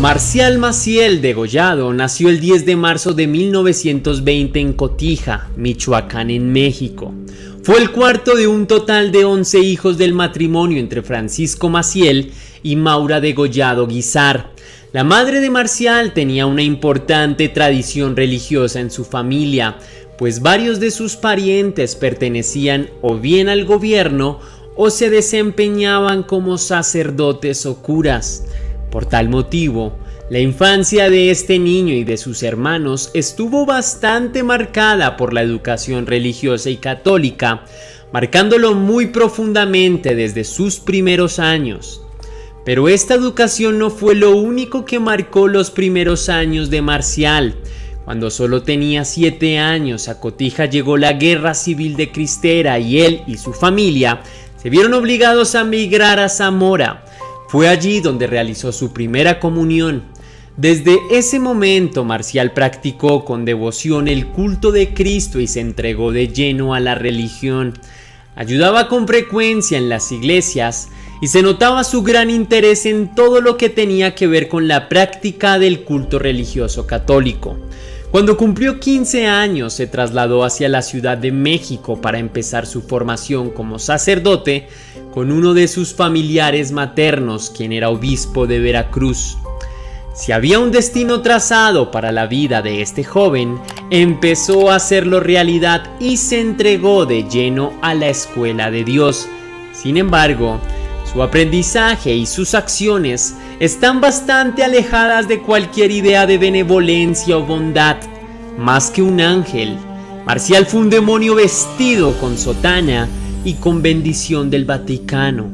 Marcial Maciel Degollado nació el 10 de marzo de 1920 en Cotija, Michoacán, en México. Fue el cuarto de un total de 11 hijos del matrimonio entre Francisco Maciel y Maura Degollado Guizar. La madre de Marcial tenía una importante tradición religiosa en su familia, pues varios de sus parientes pertenecían o bien al gobierno o se desempeñaban como sacerdotes o curas. Por tal motivo, la infancia de este niño y de sus hermanos estuvo bastante marcada por la educación religiosa y católica, marcándolo muy profundamente desde sus primeros años. Pero esta educación no fue lo único que marcó los primeros años de Marcial. Cuando solo tenía 7 años, a Cotija llegó la Guerra Civil de Cristera y él y su familia se vieron obligados a migrar a Zamora. Fue allí donde realizó su primera comunión. Desde ese momento, Marcial practicó con devoción el culto de Cristo y se entregó de lleno a la religión. Ayudaba con frecuencia en las iglesias y se notaba su gran interés en todo lo que tenía que ver con la práctica del culto religioso católico. Cuando cumplió 15 años, se trasladó hacia la Ciudad de México para empezar su formación como sacerdote con uno de sus familiares maternos, quien era obispo de Veracruz. Si había un destino trazado para la vida de este joven, empezó a hacerlo realidad y se entregó de lleno a la escuela de Dios. Sin embargo, su aprendizaje y sus acciones están bastante alejadas de cualquier idea de benevolencia o bondad. Más que un ángel, Marcial fue un demonio vestido con sotana y con bendición del Vaticano.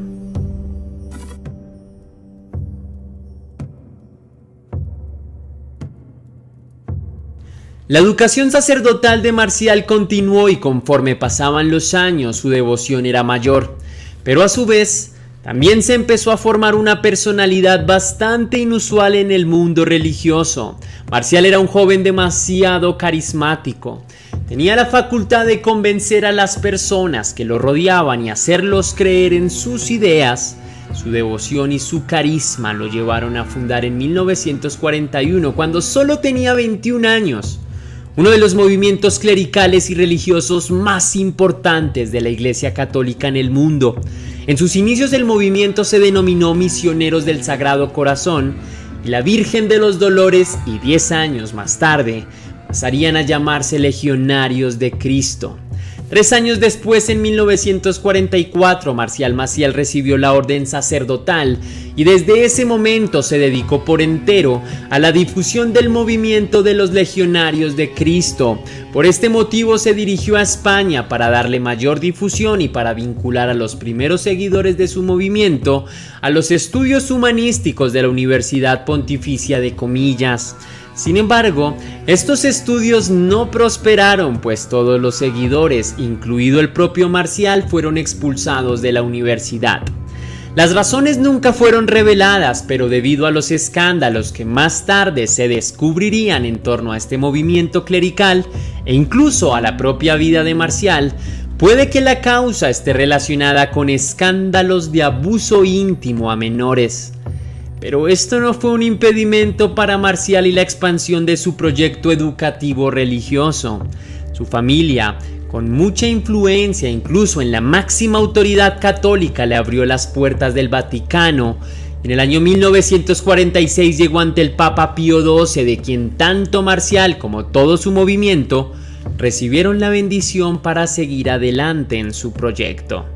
La educación sacerdotal de Marcial continuó y conforme pasaban los años su devoción era mayor, pero a su vez también se empezó a formar una personalidad bastante inusual en el mundo religioso. Marcial era un joven demasiado carismático. Tenía la facultad de convencer a las personas que lo rodeaban y hacerlos creer en sus ideas. Su devoción y su carisma lo llevaron a fundar en 1941, cuando solo tenía 21 años, uno de los movimientos clericales y religiosos más importantes de la Iglesia Católica en el mundo. En sus inicios el movimiento se denominó Misioneros del Sagrado Corazón y la Virgen de los Dolores, y 10 años más tarde pasarían a llamarse Legionarios de Cristo. 3 años después, en 1944, Marcial Maciel recibió la orden sacerdotal y desde ese momento se dedicó por entero a la difusión del movimiento de los Legionarios de Cristo. Por este motivo se dirigió a España para darle mayor difusión y para vincular a los primeros seguidores de su movimiento a los estudios humanísticos de la Universidad Pontificia de Comillas. Sin embargo, estos estudios no prosperaron, pues todos los seguidores, incluido el propio Marcial, fueron expulsados de la universidad. Las razones nunca fueron reveladas, pero debido a los escándalos que más tarde se descubrirían en torno a este movimiento clerical e incluso a la propia vida de Marcial, puede que la causa esté relacionada con escándalos de abuso íntimo a menores. Pero esto no fue un impedimento para Marcial y la expansión de su proyecto educativo religioso. Su familia, con mucha influencia incluso en la máxima autoridad católica, le abrió las puertas del Vaticano. En el año 1946 llegó ante el Papa Pío XII, de quien tanto Marcial como todo su movimiento recibieron la bendición para seguir adelante en su proyecto.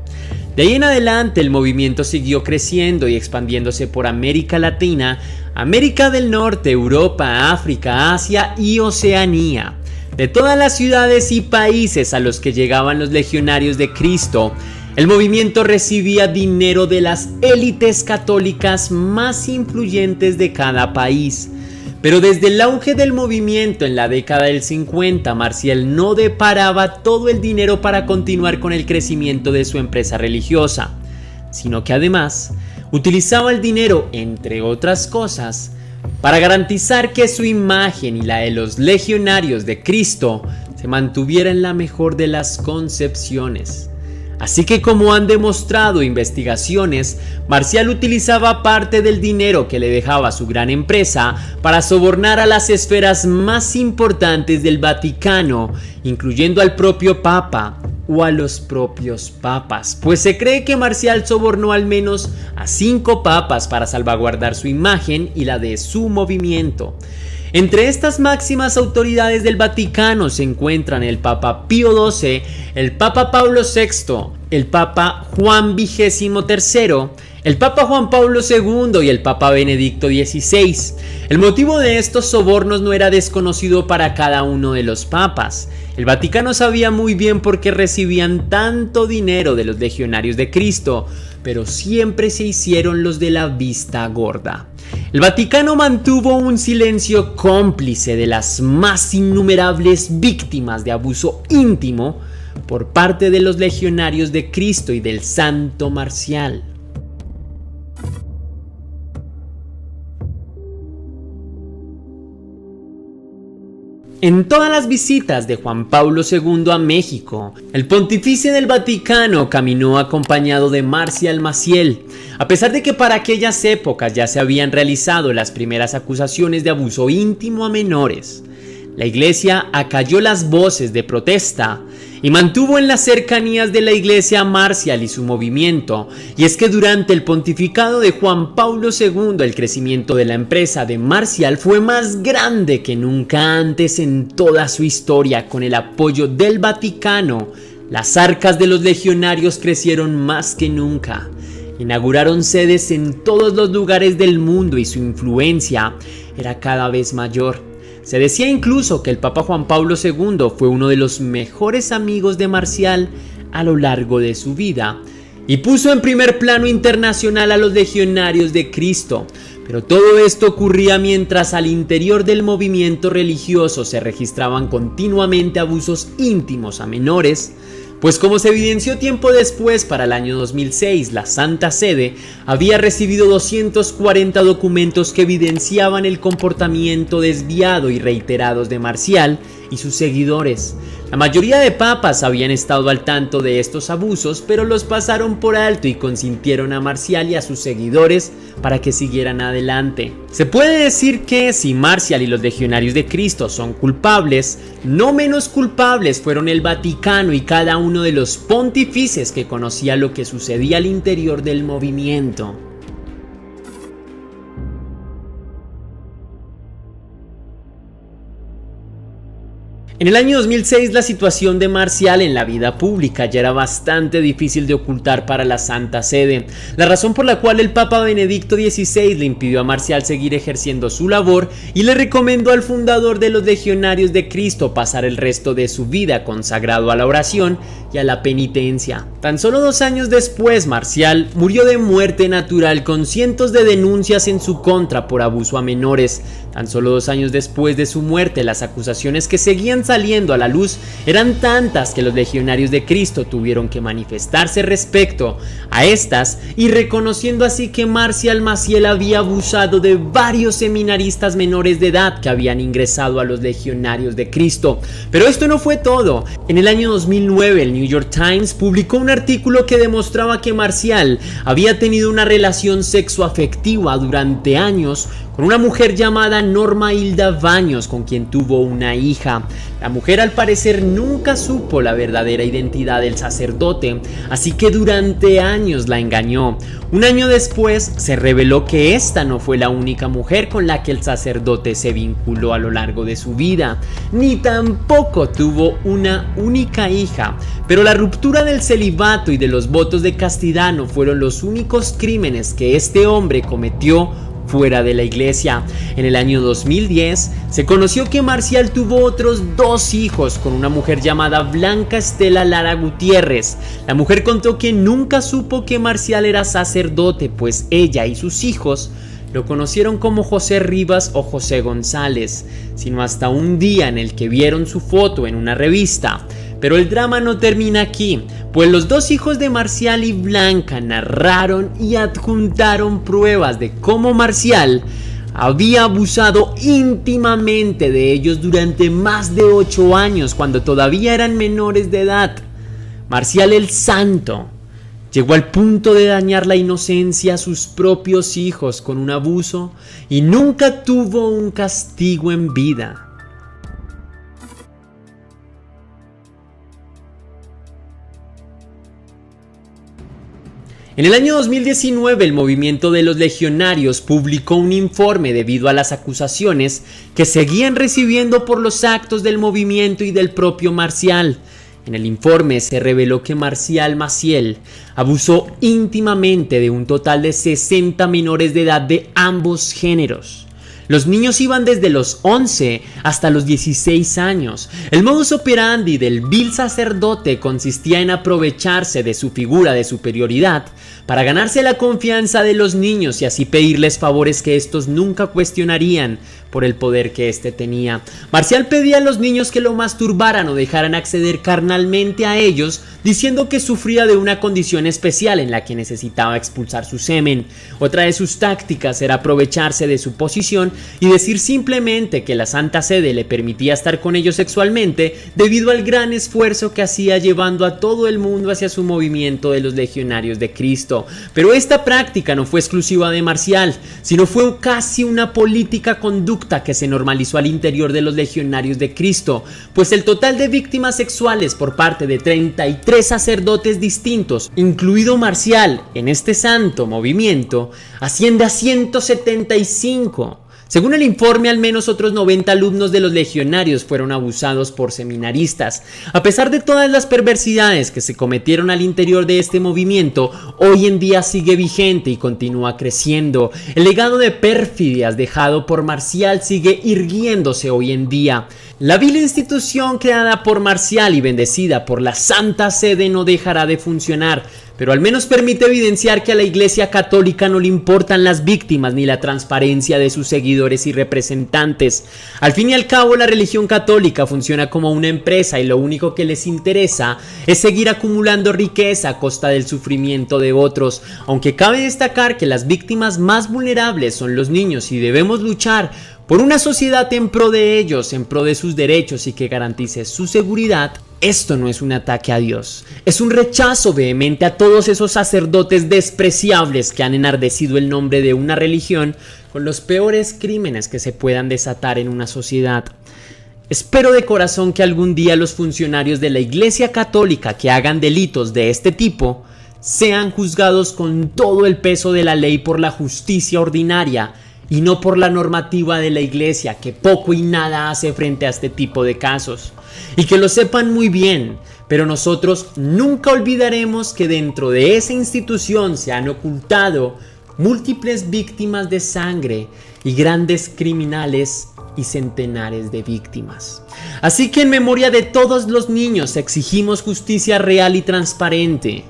De ahí en adelante el movimiento siguió creciendo y expandiéndose por América Latina, América del Norte, Europa, África, Asia y Oceanía. De todas las ciudades y países a los que llegaban los Legionarios de Cristo, el movimiento recibía dinero de las élites católicas más influyentes de cada país. Pero desde el auge del movimiento en la década del 50, Marcial no deparaba todo el dinero para continuar con el crecimiento de su empresa religiosa, sino que además utilizaba el dinero, entre otras cosas, para garantizar que su imagen y la de los Legionarios de Cristo se mantuviera en la mejor de las concepciones. Así que, como han demostrado investigaciones, Marcial utilizaba parte del dinero que le dejaba su gran empresa para sobornar a las esferas más importantes del Vaticano, incluyendo al propio Papa o a los propios papas, pues se cree que Marcial sobornó al menos a 5 papas para salvaguardar su imagen y la de su movimiento. Entre estas máximas autoridades del Vaticano se encuentran el Papa Pío XII, el Papa Pablo VI, el Papa Juan XXIII, el Papa Juan Pablo II y el Papa Benedicto XVI. El motivo de estos sobornos no era desconocido para cada uno de los papas. El Vaticano sabía muy bien por qué recibían tanto dinero de los legionarios de Cristo, pero siempre se hicieron los de la vista gorda. El Vaticano mantuvo un silencio cómplice de las más innumerables víctimas de abuso íntimo por parte de los legionarios de Cristo y del Santo Marcial. En todas las visitas de Juan Pablo II a México, el pontífice del Vaticano caminó acompañado de Marcial Maciel. A pesar de que para aquellas épocas ya se habían realizado las primeras acusaciones de abuso íntimo a menores, la Iglesia acalló las voces de protesta y mantuvo en las cercanías de la Iglesia a Marcial y su movimiento. Y es que durante el pontificado de Juan Pablo II el crecimiento de la empresa de Marcial fue más grande que nunca antes en toda su historia. Con el apoyo del Vaticano, las arcas de los legionarios crecieron más que nunca. Inauguraron sedes en todos los lugares del mundo y su influencia era cada vez mayor. Se decía incluso que el Papa Juan Pablo II fue uno de los mejores amigos de Marcial a lo largo de su vida y puso en primer plano internacional a los legionarios de Cristo. Pero todo esto ocurría mientras al interior del movimiento religioso se registraban continuamente abusos íntimos a menores, pues como se evidenció tiempo después, para el año 2006, la Santa Sede había recibido 240 documentos que evidenciaban el comportamiento desviado y reiterados de Marcial y sus seguidores. La mayoría de papas habían estado al tanto de estos abusos, pero los pasaron por alto y consintieron a Marcial y a sus seguidores para que siguieran adelante. Se puede decir que si Marcial y los legionarios de Cristo son culpables, no menos culpables fueron el Vaticano y cada uno de los pontífices que conocía lo que sucedía al interior del movimiento. En el año 2006 la situación de Marcial en la vida pública ya era bastante difícil de ocultar para la Santa Sede, la razón por la cual el Papa Benedicto XVI le impidió a Marcial seguir ejerciendo su labor y le recomendó al fundador de los Legionarios de Cristo pasar el resto de su vida consagrado a la oración y a la penitencia. Tan solo 2 años después, Marcial murió de muerte natural con cientos de denuncias en su contra por abuso a menores. Tan solo 2 años después de su muerte, las acusaciones que seguían saliendo a la luz eran tantas que los legionarios de Cristo tuvieron que manifestarse respecto a estas y reconociendo así que Marcial Maciel había abusado de varios seminaristas menores de edad que habían ingresado a los legionarios de Cristo. Pero esto no fue todo. En el año 2009 el New York Times publicó un artículo que demostraba que Marcial había tenido una relación sexoafectiva durante años con una mujer llamada Norma Hilda Baños, con quien tuvo una hija. La mujer al parecer nunca supo la verdadera identidad del sacerdote, así que durante años la engañó. Un año después se reveló que esta no fue la única mujer con la que el sacerdote se vinculó a lo largo de su vida, ni tampoco tuvo una única hija. Pero la ruptura del celibato y de los votos de castidad no fueron los únicos crímenes que este hombre cometió fuera de la iglesia. En el año 2010 se conoció que Marcial tuvo otros 2 hijos con una mujer llamada Blanca Estela Lara Gutiérrez. La mujer contó que nunca supo que Marcial era sacerdote, pues ella y sus hijos lo conocieron como José Rivas o José González, sino hasta un día en el que vieron su foto en una revista. Pero el drama no termina aquí, pues los 2 hijos de Marcial y Blanca narraron y adjuntaron pruebas de cómo Marcial había abusado íntimamente de ellos durante más de 8 años cuando todavía eran menores de edad. Marcial el Santo llegó al punto de dañar la inocencia a sus propios hijos con un abuso y nunca tuvo un castigo en vida. En el año 2019, el movimiento de los legionarios publicó un informe debido a las acusaciones que seguían recibiendo por los actos del movimiento y del propio Marcial. En el informe se reveló que Marcial Maciel abusó íntimamente de un total de 60 menores de edad de ambos géneros. Los niños iban desde los 11 hasta los 16 años. El modus operandi del vil sacerdote consistía en aprovecharse de su figura de superioridad para ganarse la confianza de los niños y así pedirles favores que estos nunca cuestionarían por el poder que éste tenía. Marcial pedía a los niños que lo masturbaran o dejaran acceder carnalmente a ellos, diciendo que sufría de una condición especial en la que necesitaba expulsar su semen. Otra de sus tácticas era aprovecharse de su posición y decir simplemente que la Santa Sede le permitía estar con ellos sexualmente debido al gran esfuerzo que hacía llevando a todo el mundo hacia su movimiento de los legionarios de Cristo. Pero esta práctica no fue exclusiva de Marcial, sino fue casi una política conducta que se normalizó al interior de los legionarios de Cristo, pues el total de víctimas sexuales por parte de 33 sacerdotes distintos, incluido Marcial, en este santo movimiento, asciende a 175. Según el informe, al menos otros 90 alumnos de los legionarios fueron abusados por seminaristas. A pesar de todas las perversidades que se cometieron al interior de este movimiento, hoy en día sigue vigente y continúa creciendo. El legado de pérfidias dejado por Marcial sigue irguiéndose hoy en día. La vil institución creada por Marcial y bendecida por la Santa Sede no dejará de funcionar, pero al menos permite evidenciar que a la Iglesia Católica no le importan las víctimas ni la transparencia de sus seguidores y representantes. Al fin y al cabo, la religión católica funciona como una empresa y lo único que les interesa es seguir acumulando riqueza a costa del sufrimiento de otros, aunque cabe destacar que las víctimas más vulnerables son los niños y debemos luchar por una sociedad en pro de ellos, en pro de sus derechos y que garantice su seguridad. Esto no es un ataque a Dios, es un rechazo vehemente a todos esos sacerdotes despreciables que han enardecido el nombre de una religión con los peores crímenes que se puedan desatar en una sociedad. Espero de corazón que algún día los funcionarios de la Iglesia Católica que hagan delitos de este tipo sean juzgados con todo el peso de la ley por la justicia ordinaria y no por la normativa de la Iglesia, que poco y nada hace frente a este tipo de casos. Y que lo sepan muy bien, pero nosotros nunca olvidaremos que dentro de esa institución se han ocultado múltiples víctimas de sangre y grandes criminales y centenares de víctimas. Así que en memoria de todos los niños exigimos justicia real y transparente.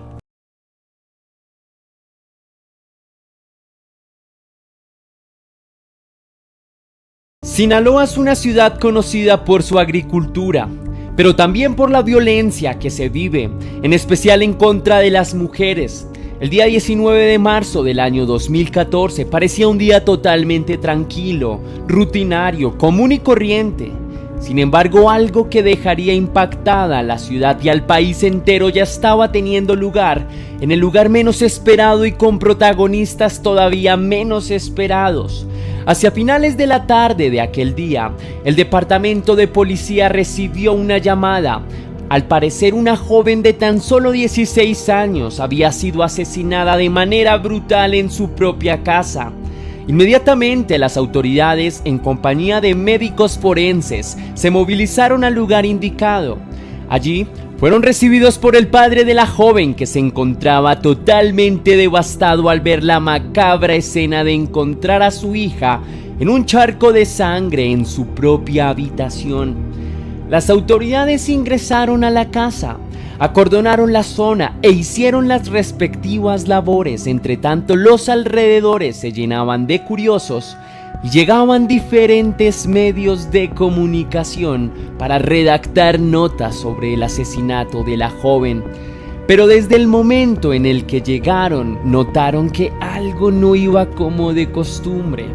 Sinaloa es una ciudad conocida por su agricultura, pero también por la violencia que se vive, en especial en contra de las mujeres. El día 19 de marzo del año 2014 parecía un día totalmente tranquilo, rutinario, común y corriente. Sin embargo, algo que dejaría impactada a la ciudad y al país entero ya estaba teniendo lugar en el lugar menos esperado y con protagonistas todavía menos esperados. Hacia finales de la tarde de aquel día, el departamento de policía recibió una llamada. Al parecer, una joven de tan solo 16 años había sido asesinada de manera brutal en su propia casa. Inmediatamente las autoridades, en compañía de médicos forenses, se movilizaron al lugar indicado. Allí fueron recibidos por el padre de la joven, que se encontraba totalmente devastado al ver la macabra escena de encontrar a su hija en un charco de sangre en su propia habitación. Las autoridades ingresaron a la casa, acordonaron la zona e hicieron las respectivas labores. Entre tanto, los alrededores se llenaban de curiosos y llegaban diferentes medios de comunicación para redactar notas sobre el asesinato de la joven. Pero desde el momento en el que llegaron, notaron que algo no iba como de costumbre.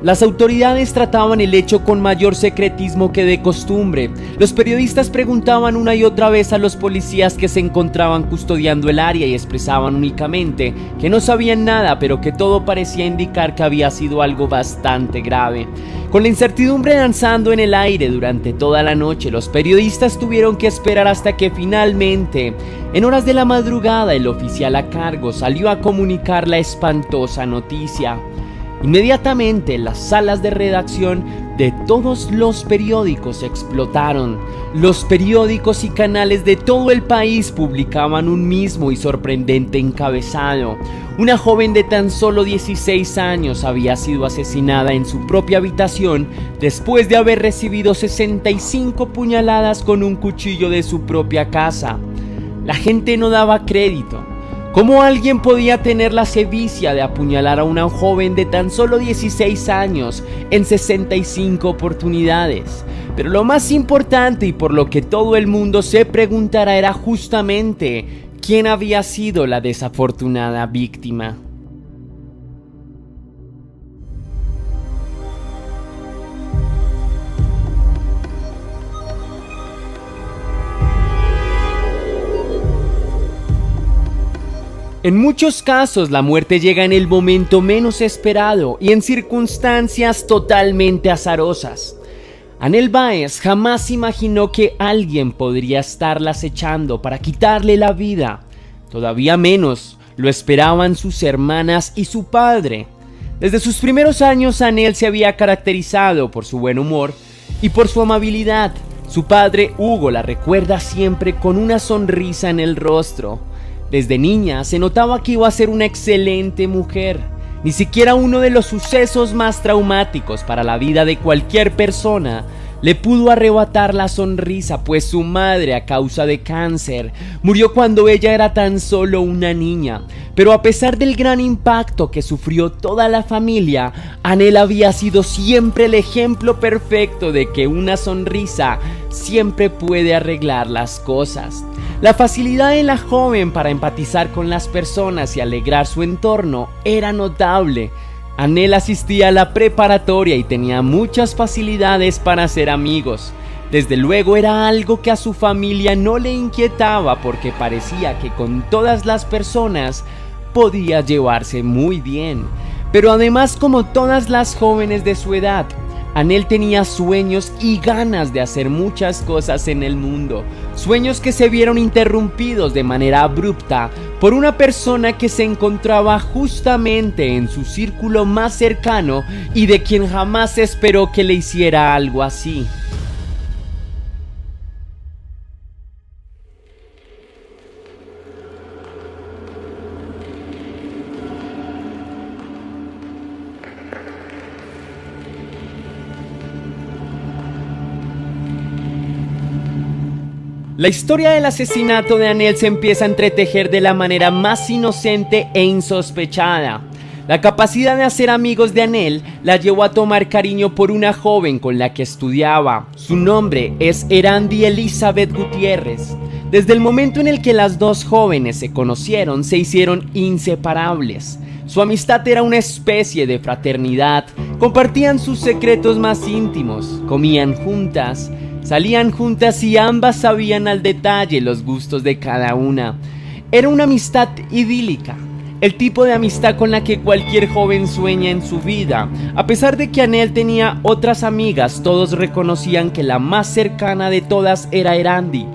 Las autoridades trataban el hecho con mayor secretismo que de costumbre. Los periodistas preguntaban una y otra vez a los policías que se encontraban custodiando el área y expresaban únicamente que no sabían nada, pero que todo parecía indicar que había sido algo bastante grave. Con la incertidumbre danzando en el aire durante toda la noche, los periodistas tuvieron que esperar hasta que finalmente, en horas de la madrugada, el oficial a cargo salió a comunicar la espantosa noticia. Inmediatamente las salas de redacción de todos los periódicos explotaron. Los periódicos y canales de todo el país publicaban un mismo y sorprendente encabezado. Una joven de tan solo 16 años había sido asesinada en su propia habitación después de haber recibido 65 puñaladas con un cuchillo de su propia casa. La gente no daba crédito. ¿Cómo alguien podía tener la sevicia de apuñalar a una joven de tan solo 16 años en 65 oportunidades? Pero lo más importante y por lo que todo el mundo se preguntará era justamente quién había sido la desafortunada víctima. En muchos casos la muerte llega en el momento menos esperado y en circunstancias totalmente azarosas. Anel Báez jamás imaginó que alguien podría estarla acechando para quitarle la vida. Todavía menos lo esperaban sus hermanas y su padre. Desde sus primeros años Anel se había caracterizado por su buen humor y por su amabilidad. Su padre Hugo la recuerda siempre con una sonrisa en el rostro. Desde niña se notaba que iba a ser una excelente mujer. Ni siquiera uno de los sucesos más traumáticos para la vida de cualquier persona le pudo arrebatar la sonrisa, pues su madre, a causa de cáncer, murió cuando ella era tan solo una niña. Pero a pesar del gran impacto que sufrió toda la familia, Anel había sido siempre el ejemplo perfecto de que una sonrisa siempre puede arreglar las cosas. La facilidad de la joven para empatizar con las personas y alegrar su entorno era notable. Anel asistía a la preparatoria y tenía muchas facilidades para hacer amigos. Desde luego era algo que a su familia no le inquietaba porque parecía que con todas las personas podía llevarse muy bien. Pero además, como todas las jóvenes de su edad, Anel tenía sueños y ganas de hacer muchas cosas en el mundo. Sueños que se vieron interrumpidos de manera abrupta por una persona que se encontraba justamente en su círculo más cercano y de quien jamás esperó que le hiciera algo así. La historia del asesinato de Anel se empieza a entretejer de la manera más inocente e insospechada. La capacidad de hacer amigos de Anel la llevó a tomar cariño por una joven con la que estudiaba. Su nombre es Erandi Elizabeth Gutiérrez. Desde el momento en el que las dos jóvenes se conocieron, se hicieron inseparables. Su amistad era una especie de fraternidad. Compartían sus secretos más íntimos, comían juntas, salían juntas y ambas sabían al detalle los gustos de cada una. Era una amistad idílica, el tipo de amistad con la que cualquier joven sueña en su vida. A pesar de que Anel tenía otras amigas, todos reconocían que la más cercana de todas era Erandi.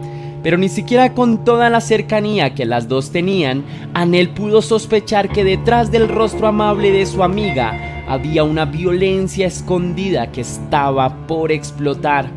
Pero ni siquiera con toda la cercanía que las dos tenían, Anel pudo sospechar que detrás del rostro amable de su amiga había una violencia escondida que estaba por explotar.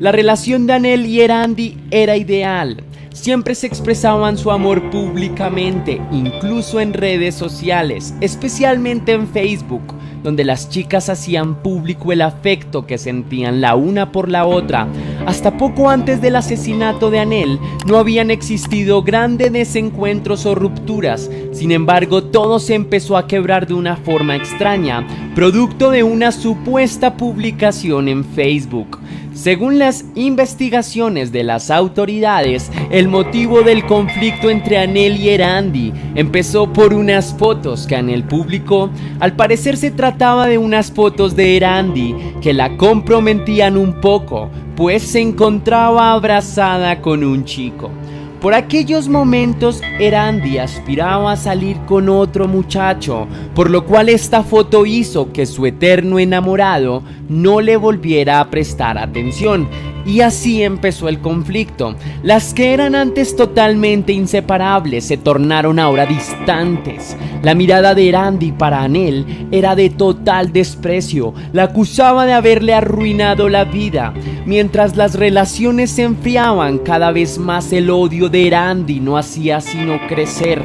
La relación de Anel y Erandi era ideal. Siempre se expresaban su amor públicamente, incluso en redes sociales, especialmente en Facebook, donde las chicas hacían público el afecto que sentían la una por la otra. Hasta poco antes del asesinato de Anel, no habían existido grandes desencuentros o rupturas. Sin embargo, todo se empezó a quebrar de una forma extraña, producto de una supuesta publicación en Facebook. Según las investigaciones de las autoridades, el motivo del conflicto entre Anel y Erandi empezó por unas fotos que Anel publicó. Al parecer se trataba de unas fotos de Erandi que la comprometían un poco, pues se encontraba abrazada con un chico. Por aquellos momentos, Erandi aspiraba a salir con otro muchacho, por lo cual esta foto hizo que su eterno enamorado no le volviera a prestar atención. Y así empezó el conflicto. Las que eran antes totalmente inseparables se tornaron ahora distantes. La mirada de Erandi para Anel era de total desprecio. La acusaba de haberle arruinado la vida. Mientras las relaciones se enfriaban, cada vez más el odio de Erandi no hacía sino crecer.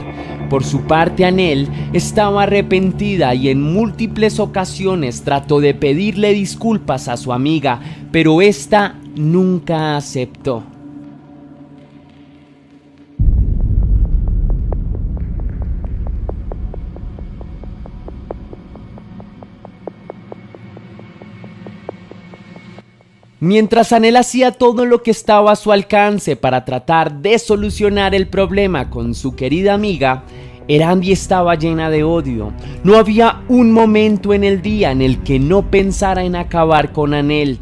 Por su parte, Anel estaba arrepentida y en múltiples ocasiones trató de pedirle disculpas a su amiga, pero esta nunca aceptó. Mientras Anel hacía todo lo que estaba a su alcance para tratar de solucionar el problema con su querida amiga, Erandi estaba llena de odio. No había un momento en el día en el que no pensara en acabar con Anel.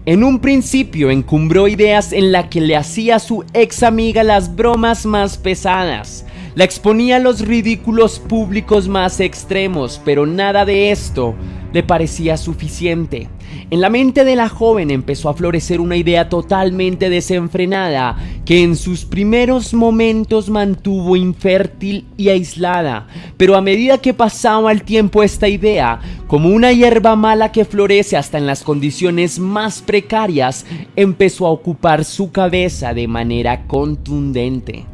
En un principio encumbró ideas en las que le hacía a su ex amiga las bromas más pesadas. La exponía a los ridículos públicos más extremos, pero nada de esto le parecía suficiente. En la mente de la joven empezó a florecer una idea totalmente desenfrenada que en sus primeros momentos mantuvo infértil y aislada, pero a medida que pasaba el tiempo esta idea, como una hierba mala que florece hasta en las condiciones más precarias, empezó a ocupar su cabeza de manera contundente.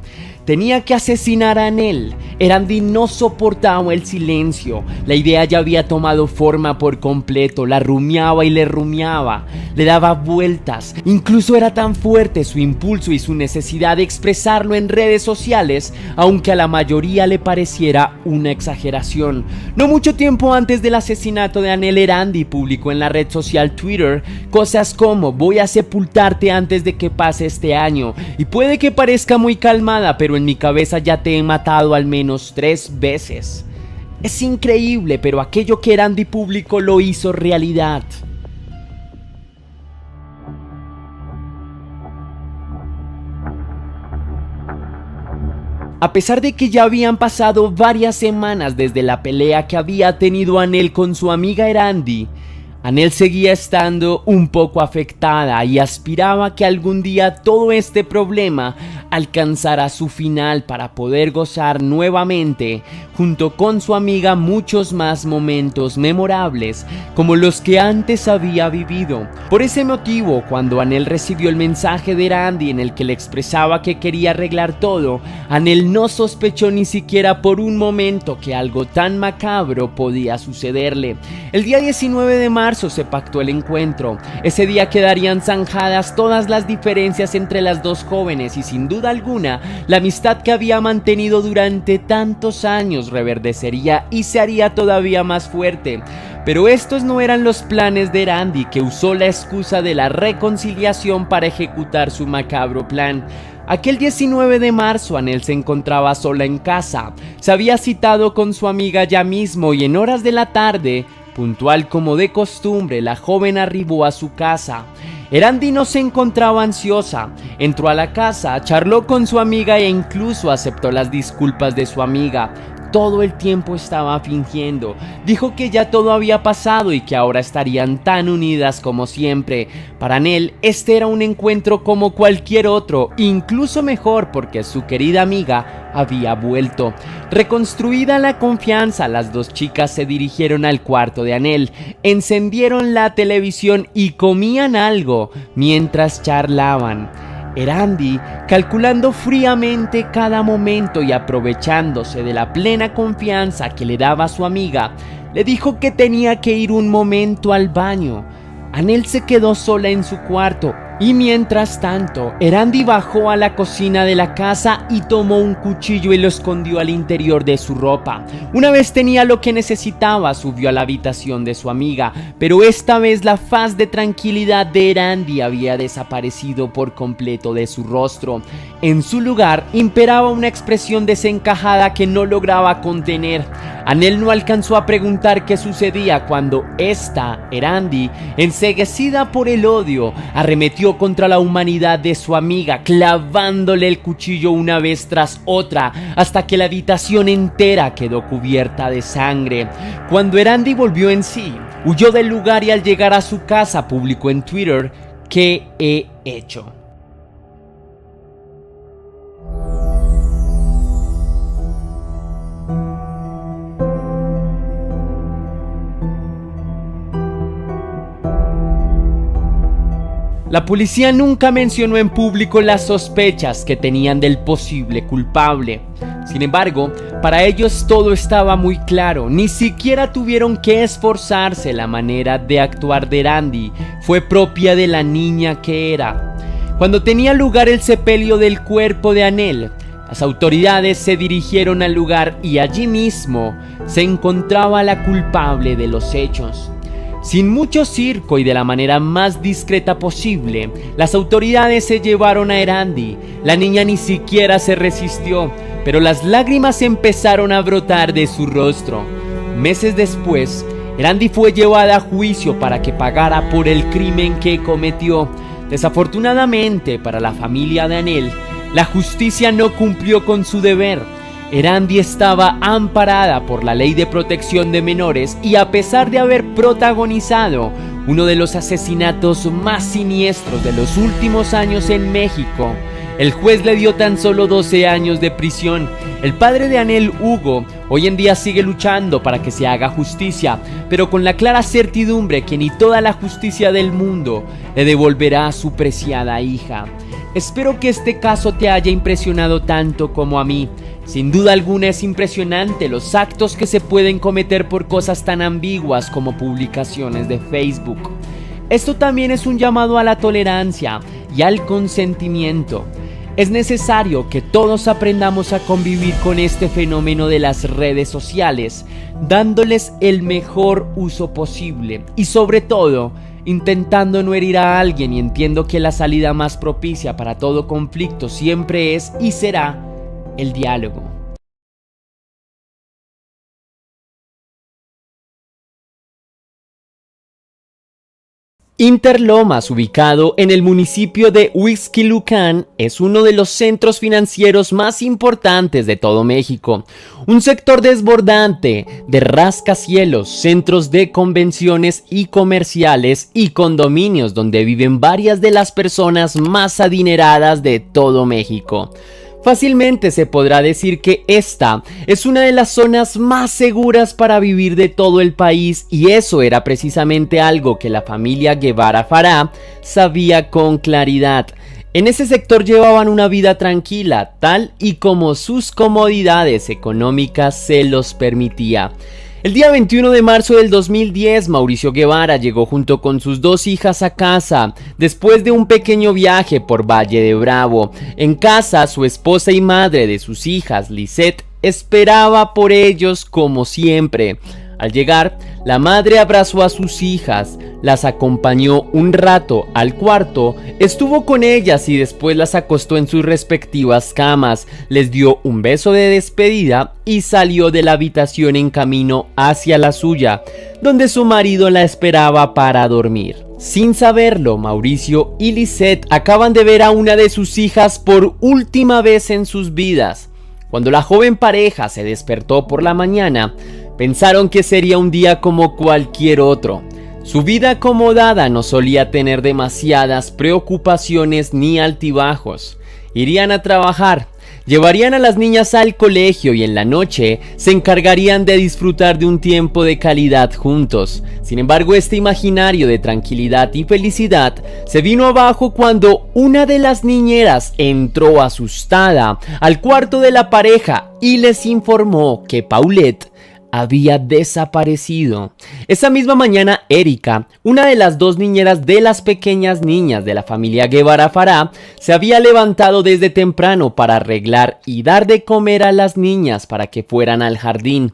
Tenía que asesinar a Anel. Erandi no soportaba el silencio. La idea ya había tomado forma por completo. La rumiaba y le rumiaba. Le daba vueltas. Incluso era tan fuerte su impulso y su necesidad de expresarlo en redes sociales, aunque a la mayoría le pareciera una exageración. No mucho tiempo antes del asesinato de Anel, Erandi publicó en la red social Twitter cosas como: voy a sepultarte antes de que pase este año. Y puede que parezca muy calmada, pero en mi cabeza ya te he matado al menos 3 veces. Es increíble, pero aquello que Erandi publicó lo hizo realidad. A pesar de que ya habían pasado varias semanas desde la pelea que había tenido Anel con su amiga Erandi, Anel seguía estando un poco afectada y aspiraba que algún día todo este problema alcanzara su final para poder gozar nuevamente junto con su amiga muchos más momentos memorables como los que antes había vivido. Por ese motivo, cuando Anel recibió el mensaje de Erandi en el que le expresaba que quería arreglar todo, Anel no sospechó ni siquiera por un momento que algo tan macabro podía sucederle. El día 19 de marzo se pactó el encuentro. Ese día quedarían zanjadas todas las diferencias entre las dos jóvenes y sin duda alguna la amistad que había mantenido durante tantos años reverdecería y se haría todavía más fuerte. Pero estos no eran los planes de Erandi, que usó la excusa de la reconciliación para ejecutar su macabro plan. Aquel 19 de marzo Anel se encontraba sola en casa. Se había citado con su amiga ya mismo y en horas de la tarde, puntual como de costumbre, la joven arribó a su casa. Erandi no se encontraba ansiosa. Entró a la casa, charló con su amiga e incluso aceptó las disculpas de su amiga. Todo el tiempo estaba fingiendo. Dijo que ya todo había pasado y que ahora estarían tan unidas como siempre. Para Anel, este era un encuentro como cualquier otro, incluso mejor porque su querida amiga había vuelto. Reconstruida la confianza, las dos chicas se dirigieron al cuarto de Anel, encendieron la televisión y comían algo mientras charlaban. Erandi, calculando fríamente cada momento y aprovechándose de la plena confianza que le daba su amiga, le dijo que tenía que ir un momento al baño. Anel se quedó sola en su cuarto. Y mientras tanto, Erandi bajó a la cocina de la casa y tomó un cuchillo y lo escondió al interior de su ropa. Una vez tenía lo que necesitaba, subió a la habitación de su amiga, pero esta vez la faz de tranquilidad de Erandi había desaparecido por completo de su rostro. En su lugar imperaba una expresión desencajada que no lograba contener. Anel no alcanzó a preguntar qué sucedía cuando esta, Erandi, enceguecida por el odio, arremetió contra la humanidad de su amiga, clavándole el cuchillo una vez tras otra, hasta que la habitación entera quedó cubierta de sangre. Cuando Erandi volvió en sí, huyó del lugar y al llegar a su casa publicó en Twitter: ¿qué he hecho? La policía nunca mencionó en público las sospechas que tenían del posible culpable. Sin embargo, para ellos todo estaba muy claro. Ni siquiera tuvieron que esforzarse. La manera de actuar de Erandi fue propia de la niña que era. Cuando tenía lugar el sepelio del cuerpo de Anel, las autoridades se dirigieron al lugar y allí mismo se encontraba la culpable de los hechos. Sin mucho circo y de la manera más discreta posible, las autoridades se llevaron a Erandi. La niña ni siquiera se resistió, pero las lágrimas empezaron a brotar de su rostro. Meses después, Erandi fue llevada a juicio para que pagara por el crimen que cometió. Desafortunadamente para la familia de Anel, la justicia no cumplió con su deber. Erandi estaba amparada por la Ley de Protección de Menores y a pesar de haber protagonizado uno de los asesinatos más siniestros de los últimos años en México, el juez le dio tan solo 12 años de prisión. El padre de Anel, Hugo, hoy en día sigue luchando para que se haga justicia, pero con la clara certidumbre que ni toda la justicia del mundo le devolverá a su preciada hija. Espero que este caso te haya impresionado tanto como a mí. Sin duda alguna es impresionante los actos que se pueden cometer por cosas tan ambiguas como publicaciones de Facebook. Esto también es un llamado a la tolerancia y al consentimiento. Es necesario que todos aprendamos a convivir con este fenómeno de las redes sociales, dándoles el mejor uso posible y sobre todo, intentando no herir a alguien. Y entiendo que la salida más propicia para todo conflicto siempre es y será el diálogo. Interlomas, ubicado en el municipio de Huixquilucan, es uno de los centros financieros más importantes de todo México. Un sector desbordante de rascacielos, centros de convenciones y comerciales y condominios donde viven varias de las personas más adineradas de todo México. Fácilmente se podrá decir que esta es una de las zonas más seguras para vivir de todo el país, y eso era precisamente algo que la familia Guevara Farah sabía con claridad. En ese sector llevaban una vida tranquila, tal y como sus comodidades económicas se los permitía. El día 21 de marzo del 2010, Mauricio Guevara llegó junto con sus 2 hijas a casa, después de un pequeño viaje por Valle de Bravo. En casa, su esposa y madre de sus hijas, Lisette, esperaba por ellos como siempre. Al llegar, la madre abrazó a sus hijas, las acompañó un rato al cuarto, estuvo con ellas y después las acostó en sus respectivas camas, les dio un beso de despedida y salió de la habitación en camino hacia la suya, donde su marido la esperaba para dormir. Sin saberlo, Mauricio y Lisette acaban de ver a una de sus hijas por última vez en sus vidas. Cuando la joven pareja se despertó por la mañana, pensaron que sería un día como cualquier otro. Su vida acomodada no solía tener demasiadas preocupaciones ni altibajos. Irían a trabajar, llevarían a las niñas al colegio y en la noche se encargarían de disfrutar de un tiempo de calidad juntos. Sin embargo, este imaginario de tranquilidad y felicidad se vino abajo cuando una de las niñeras entró asustada al cuarto de la pareja y les informó que Paulette había desaparecido. Esa misma mañana, Erika, una de las dos niñeras de las pequeñas niñas de la familia Guevara Farah, se había levantado desde temprano para arreglar y dar de comer a las niñas para que fueran al jardín.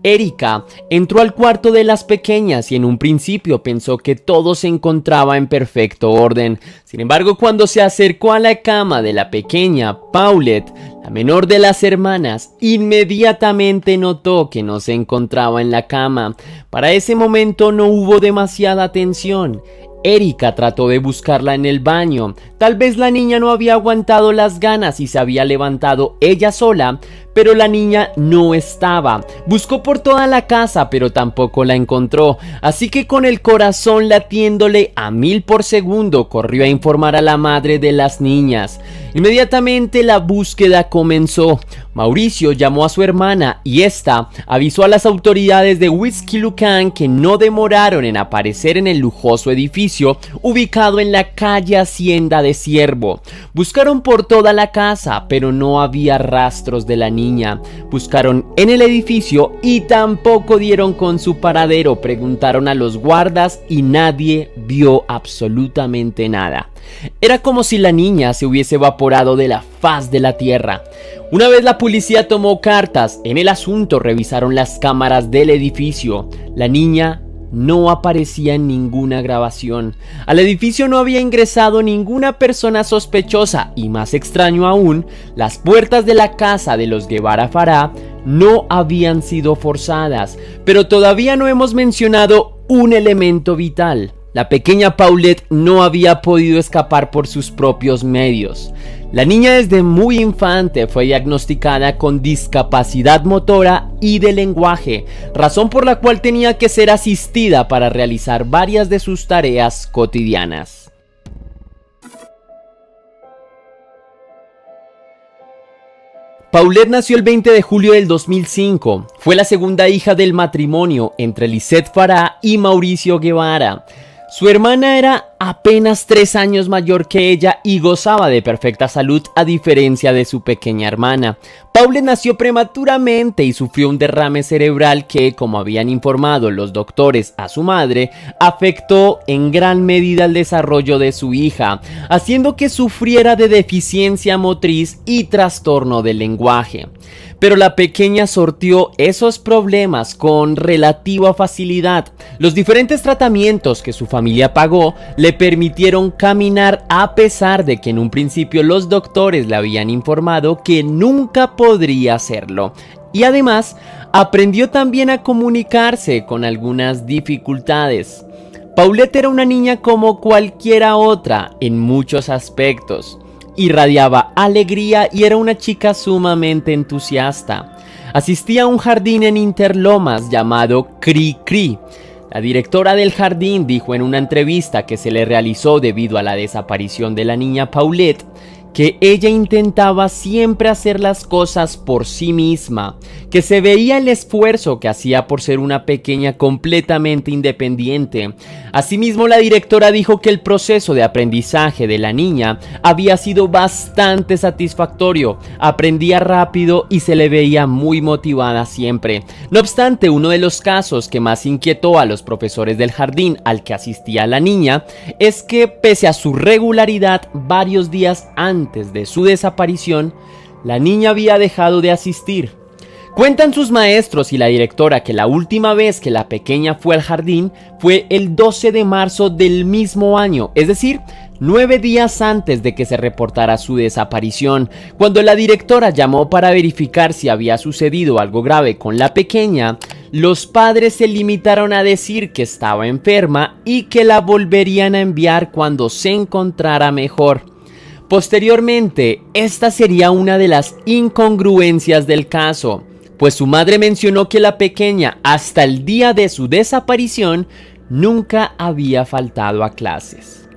Erika entró al cuarto de las pequeñas y en un principio pensó que todo se encontraba en perfecto orden. Sin embargo, cuando se acercó a la cama de la pequeña Paulette, la menor de las hermanas, inmediatamente notó que no se encontraba en la cama. Para ese momento no hubo demasiada atención. Erika trató de buscarla en el baño. Tal vez la niña no había aguantado las ganas y se había levantado ella sola, pero la niña no estaba. Buscó por toda la casa, pero tampoco la encontró. Así que con el corazón latiéndole a 1000 por segundo, corrió a informar a la madre de las niñas. Inmediatamente la búsqueda comenzó. Mauricio llamó a su hermana y esta avisó a las autoridades de Huixquilucan que no demoraron en aparecer en el lujoso edificio ubicado en la calle Hacienda de Ciervo. Buscaron por toda la casa, pero no había rastros de la niña. Buscaron en el edificio y tampoco dieron con su paradero. Preguntaron a los guardas y nadie vio absolutamente nada. Era como si la niña se hubiese evaporado de la faz de la tierra. Una vez la policía tomó cartas en el asunto, revisaron las cámaras del edificio. La niña no aparecía en ninguna grabación. Al edificio no había ingresado ninguna persona sospechosa y, más extraño aún, las puertas de la casa de los Guevara Farah no habían sido forzadas. Pero todavía no hemos mencionado un elemento vital. La pequeña Paulette no había podido escapar por sus propios medios. La niña desde muy infante fue diagnosticada con discapacidad motora y de lenguaje, razón por la cual tenía que ser asistida para realizar varias de sus tareas cotidianas. Paulette nació el 20 de julio del 2005. Fue la segunda hija del matrimonio entre Lisette Farah y Mauricio Guevara. Su hermana era apenas 3 años mayor que ella y gozaba de perfecta salud a diferencia de su pequeña hermana. Paulette nació prematuramente y sufrió un derrame cerebral que, como habían informado los doctores a su madre, afectó en gran medida el desarrollo de su hija, haciendo que sufriera de deficiencia motriz y trastorno del lenguaje. Pero la pequeña sortió esos problemas con relativa facilidad. Los diferentes tratamientos que su familia pagó le permitieron caminar a pesar de que en un principio los doctores le habían informado que nunca podría hacerlo. Y además, aprendió también a comunicarse con algunas dificultades. Paulette era una niña como cualquiera otra en muchos aspectos. Irradiaba alegría y era una chica sumamente entusiasta. Asistía a un jardín en Interlomas llamado Cri Cri. La directora del jardín dijo en una entrevista que se le realizó debido a la desaparición de la niña Paulette que ella intentaba siempre hacer las cosas por sí misma, que se veía el esfuerzo que hacía por ser una pequeña completamente independiente. Asimismo, la directora dijo que el proceso de aprendizaje de la niña había sido bastante satisfactorio, aprendía rápido y se le veía muy motivada siempre. No obstante, uno de los casos que más inquietó a los profesores del jardín al que asistía la niña es que, pese a su regularidad, varios días antes de su desaparición, la niña había dejado de asistir. Cuentan sus maestros y la directora que la última vez que la pequeña fue al jardín fue el 12 de marzo del mismo año, es decir, 9 días antes de que se reportara su desaparición. Cuando la directora llamó para verificar si había sucedido algo grave con la pequeña, los padres se limitaron a decir que estaba enferma y que la volverían a enviar cuando se encontrara mejor. Posteriormente, esta sería una de las incongruencias del caso, pues su madre mencionó que la pequeña, hasta el día de su desaparición, nunca había faltado a clases.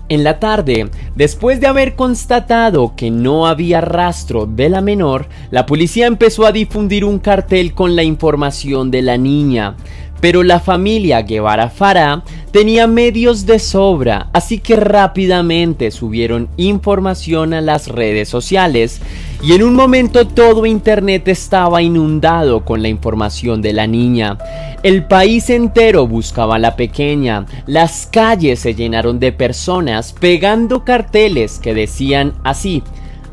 En la tarde, después de haber constatado que no había rastro de la menor, la policía empezó a difundir un cartel con la información de la niña. Pero la familia Guevara Farah tenía medios de sobra, así que rápidamente subieron información a las redes sociales y en un momento todo internet estaba inundado con la información de la niña. El país entero buscaba a la pequeña, las calles se llenaron de personas pegando carteles que decían así: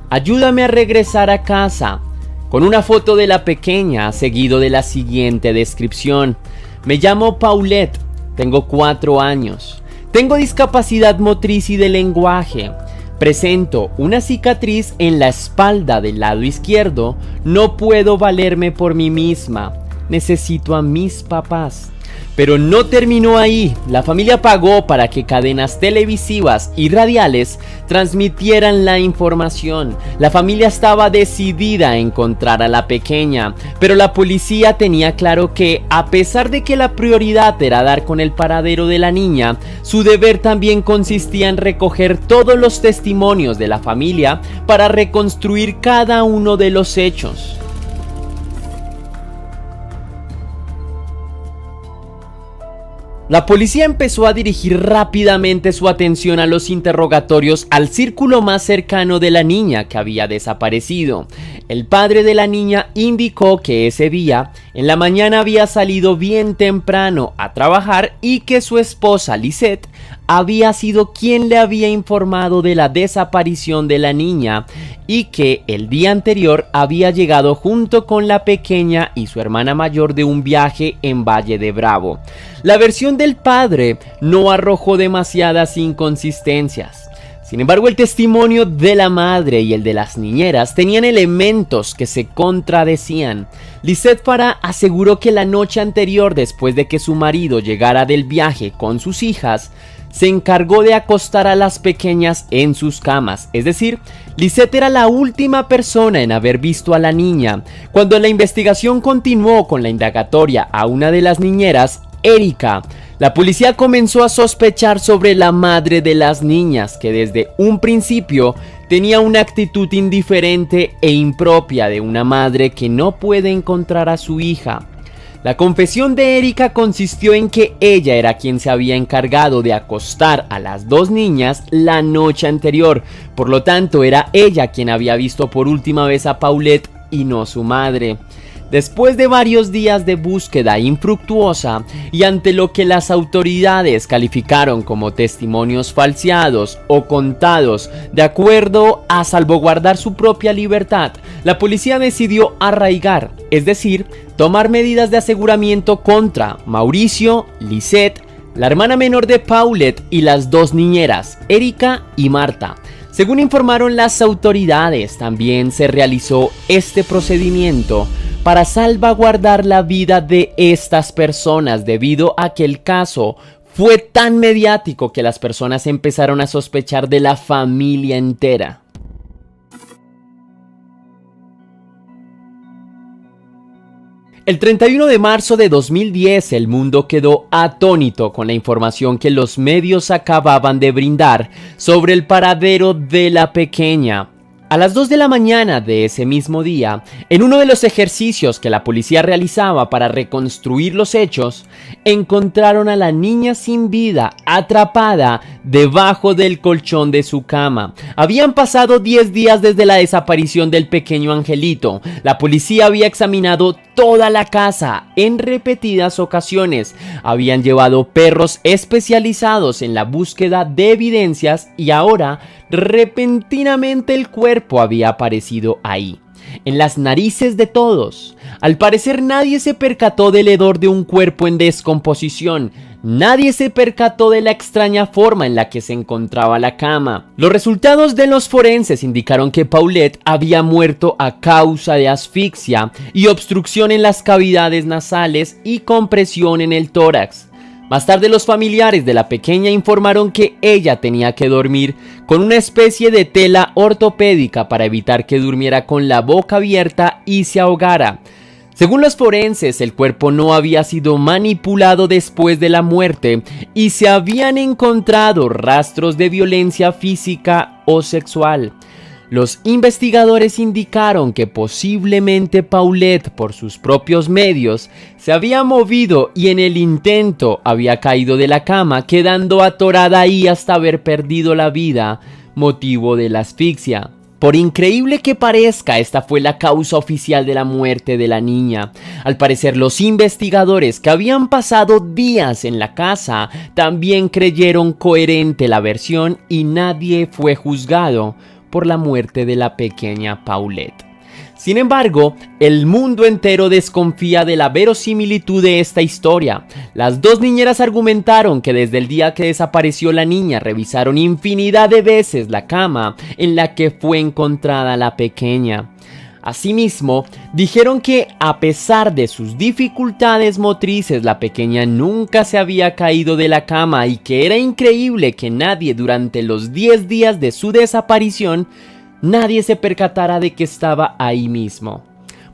"Ayúdame a regresar a casa", con una foto de la pequeña seguido de la siguiente descripción: "Me llamo Paulette, tengo 4 años, tengo discapacidad motriz y de lenguaje, presento una cicatriz en la espalda del lado izquierdo, no puedo valerme por mí misma, necesito a mis papás". Pero no terminó ahí. La familia pagó para que cadenas televisivas y radiales transmitieran la información. La familia estaba decidida a encontrar a la pequeña, pero la policía tenía claro que, a pesar de que la prioridad era dar con el paradero de la niña, su deber también consistía en recoger todos los testimonios de la familia para reconstruir cada uno de los hechos. La policía empezó a dirigir rápidamente su atención a los interrogatorios al círculo más cercano de la niña que había desaparecido. El padre de la niña indicó que ese día, en la mañana, había salido bien temprano a trabajar y que su esposa Lisette había sido quien le había informado de la desaparición de la niña y que el día anterior había llegado junto con la pequeña y su hermana mayor de un viaje en Valle de Bravo. La versión del padre no arrojó demasiadas inconsistencias. Sin embargo, el testimonio de la madre y el de las niñeras tenían elementos que se contradecían. Lisette Farah aseguró que la noche anterior, después de que su marido llegara del viaje con sus hijas, se encargó de acostar a las pequeñas en sus camas. Es decir, Lisette era la última persona en haber visto a la niña. Cuando la investigación continuó con la indagatoria a una de las niñeras, Erika, la policía comenzó a sospechar sobre la madre de las niñas, que desde un principio tenía una actitud indiferente e impropia de una madre que no puede encontrar a su hija. La confesión de Erika consistió en que ella era quien se había encargado de acostar a las 2 niñas la noche anterior, por lo tanto era ella quien había visto por última vez a Paulette y no su madre. Después de varios días de búsqueda infructuosa y ante lo que las autoridades calificaron como testimonios falseados o contados de acuerdo a salvaguardar su propia libertad, la policía decidió arraigar, es decir, tomar medidas de aseguramiento contra Mauricio, Lisette, la hermana menor de Paulette y las 2 niñeras, Erika y Marta. Según informaron las autoridades, también se realizó este procedimiento para salvaguardar la vida de estas personas, debido a que el caso fue tan mediático que las personas empezaron a sospechar de la familia entera. El 31 de marzo de 2010, el mundo quedó atónito con la información que los medios acababan de brindar sobre el paradero de la pequeña. A las 2 de la mañana de ese mismo día, en uno de los ejercicios que la policía realizaba para reconstruir los hechos, encontraron a la niña sin vida, atrapada debajo del colchón de su cama. Habían pasado 10 días desde la desaparición del pequeño angelito. La policía había examinado toda la casa en repetidas ocasiones. Habían llevado perros especializados en la búsqueda de evidencias y ahora, repentinamente, el cuerpo había aparecido ahí, en las narices de todos. Al parecer nadie se percató del hedor de un cuerpo en descomposición. Nadie se percató de la extraña forma en la que se encontraba la cama. Los resultados de los forenses indicaron que Paulette había muerto a causa de asfixia y obstrucción en las cavidades nasales y compresión en el tórax. Más tarde, los familiares de la pequeña informaron que ella tenía que dormir con una especie de tela ortopédica para evitar que durmiera con la boca abierta y se ahogara. Según los forenses, el cuerpo no había sido manipulado después de la muerte y se habían encontrado rastros de violencia física o sexual. Los investigadores indicaron que posiblemente Paulette, por sus propios medios, se había movido y en el intento había caído de la cama, quedando atorada ahí hasta haber perdido la vida, motivo de la asfixia. Por increíble que parezca, esta fue la causa oficial de la muerte de la niña. Al parecer, los investigadores que habían pasado días en la casa también creyeron coherente la versión y nadie fue juzgado por la muerte de la pequeña Paulette. Sin embargo, el mundo entero desconfía de la verosimilitud de esta historia. Las dos niñeras argumentaron que desde el día que desapareció la niña revisaron infinidad de veces la cama en la que fue encontrada la pequeña. Asimismo, dijeron que a pesar de sus dificultades motrices, la pequeña nunca se había caído de la cama y que era increíble que nadie durante los 10 días de su desaparición nadie se percatara de que estaba ahí mismo.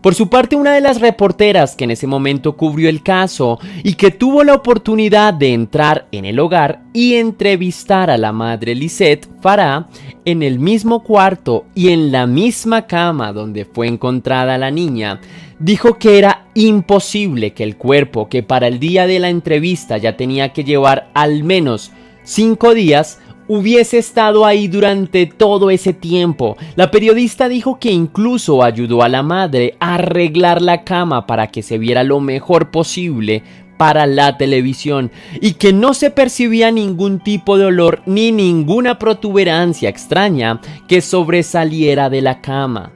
Por su parte, una de las reporteras que en ese momento cubrió el caso y que tuvo la oportunidad de entrar en el hogar y entrevistar a la madre Lisette Farah en el mismo cuarto y en la misma cama donde fue encontrada la niña, dijo que era imposible que el cuerpo, que para el día de la entrevista ya tenía que llevar al menos 5 días, hubiese estado ahí durante todo ese tiempo. La periodista dijo que incluso ayudó a la madre a arreglar la cama para que se viera lo mejor posible para la televisión y que no se percibía ningún tipo de olor ni ninguna protuberancia extraña que sobresaliera de la cama.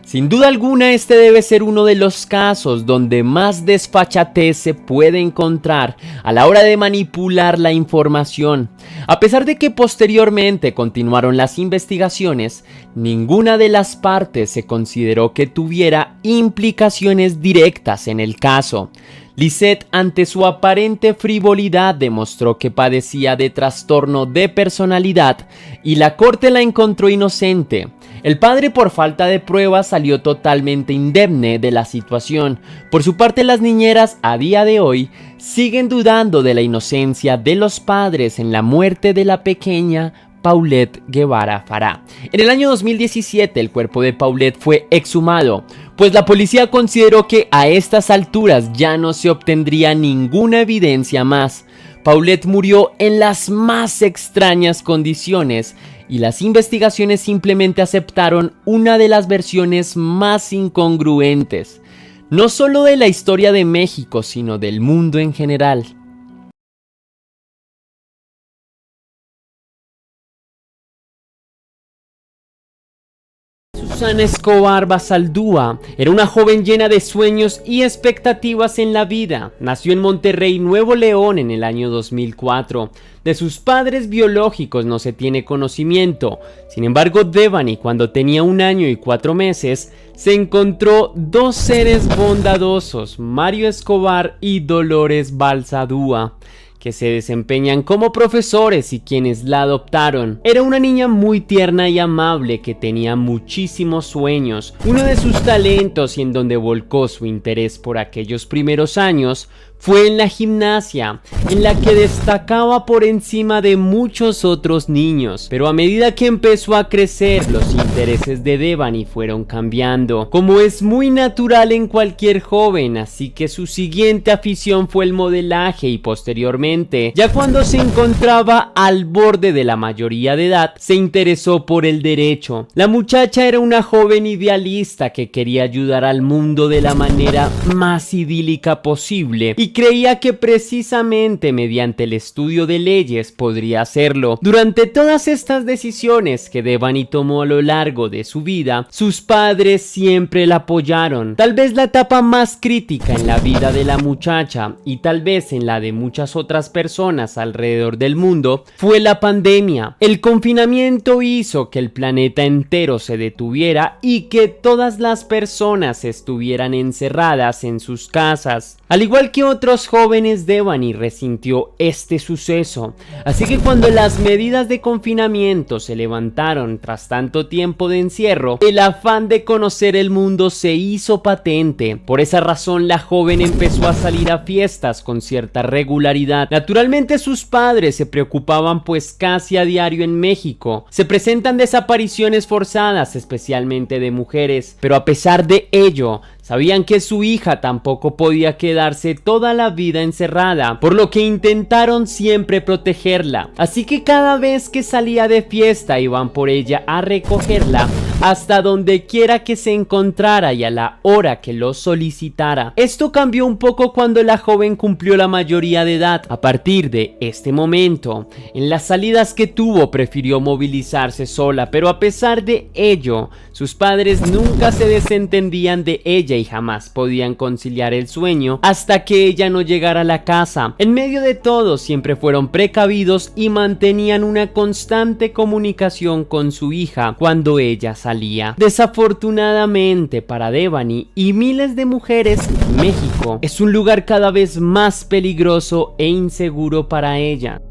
Sin duda alguna, este debe ser uno de los casos donde más desfachatez se puede encontrar a la hora de manipular la información. A pesar de que posteriormente continuaron las investigaciones, ninguna de las partes se consideró que tuviera implicaciones directas en el caso. Lisette, ante su aparente frivolidad, demostró que padecía de trastorno de personalidad y la corte la encontró inocente. El padre, por falta de pruebas, salió totalmente indemne de la situación. Por su parte, las niñeras a día de hoy siguen dudando de la inocencia de los padres en la muerte de la pequeña Paulette Guevara Farah. En el año 2017 el cuerpo de Paulette fue exhumado, pues la policía consideró que a estas alturas ya no se obtendría ninguna evidencia más. Paulette murió en las más extrañas condiciones y las investigaciones simplemente aceptaron una de las versiones más incongruentes, no solo de la historia de México, sino del mundo en general. Susana Escobar Basaldúa era una joven llena de sueños y expectativas en la vida. Nació en Monterrey, Nuevo León, en el año 2004. De sus padres biológicos no se tiene conocimiento. Sin embargo, Devani, cuando tenía 1 año y 4 meses, se encontró 2 seres bondadosos, Mario Escobar y Dolores Balsadúa, que se desempeñan como profesores y quienes la adoptaron. Era una niña muy tierna y amable que tenía muchísimos sueños. Uno de sus talentos y en donde volcó su interés por aquellos primeros años fue en la gimnasia, en la que destacaba por encima de muchos otros niños. Pero a medida que empezó a crecer, los intereses de Devani fueron cambiando, como es muy natural en cualquier joven, así que su siguiente afición fue el modelaje y posteriormente, ya cuando se encontraba al borde de la mayoría de edad, se interesó por el derecho. La muchacha era una joven idealista que quería ayudar al mundo de la manera más idílica posible y creía que precisamente mediante el estudio de leyes podría hacerlo. Durante todas estas decisiones que Devani tomó a lo largo de su vida, sus padres siempre la apoyaron. Tal vez la etapa más crítica en la vida de la muchacha y tal vez en la de muchas otras personas alrededor del mundo fue la pandemia. El confinamiento hizo que el planeta entero se detuviera y que todas las personas estuvieran encerradas en sus casas. Al igual que otros jóvenes, Devani resintió este suceso, así que cuando las medidas de confinamiento se levantaron tras tanto tiempo de encierro, el afán de conocer el mundo se hizo patente. Por esa razón, la joven empezó a salir a fiestas con cierta regularidad. Naturalmente, sus padres se preocupaban, pues casi a diario en México se presentan desapariciones forzadas, especialmente de mujeres, pero a pesar de ello, sabían que su hija tampoco podía quedarse toda la vida encerrada, por lo que intentaron siempre protegerla. Así que cada vez que salía de fiesta iban por ella a recogerla hasta donde quiera que se encontrara y a la hora que lo solicitara. Esto cambió un poco cuando la joven cumplió la mayoría de edad. A partir de este momento, en las salidas que tuvo prefirió movilizarse sola, pero a pesar de ello, sus padres nunca se desentendían de ella y jamás podían conciliar el sueño hasta que ella no llegara a la casa. En medio de todo, siempre fueron precavidos y mantenían una constante comunicación con su hija cuando ella salía. Desafortunadamente para Devani y miles de mujeres, México es un lugar cada vez más peligroso e inseguro para ella.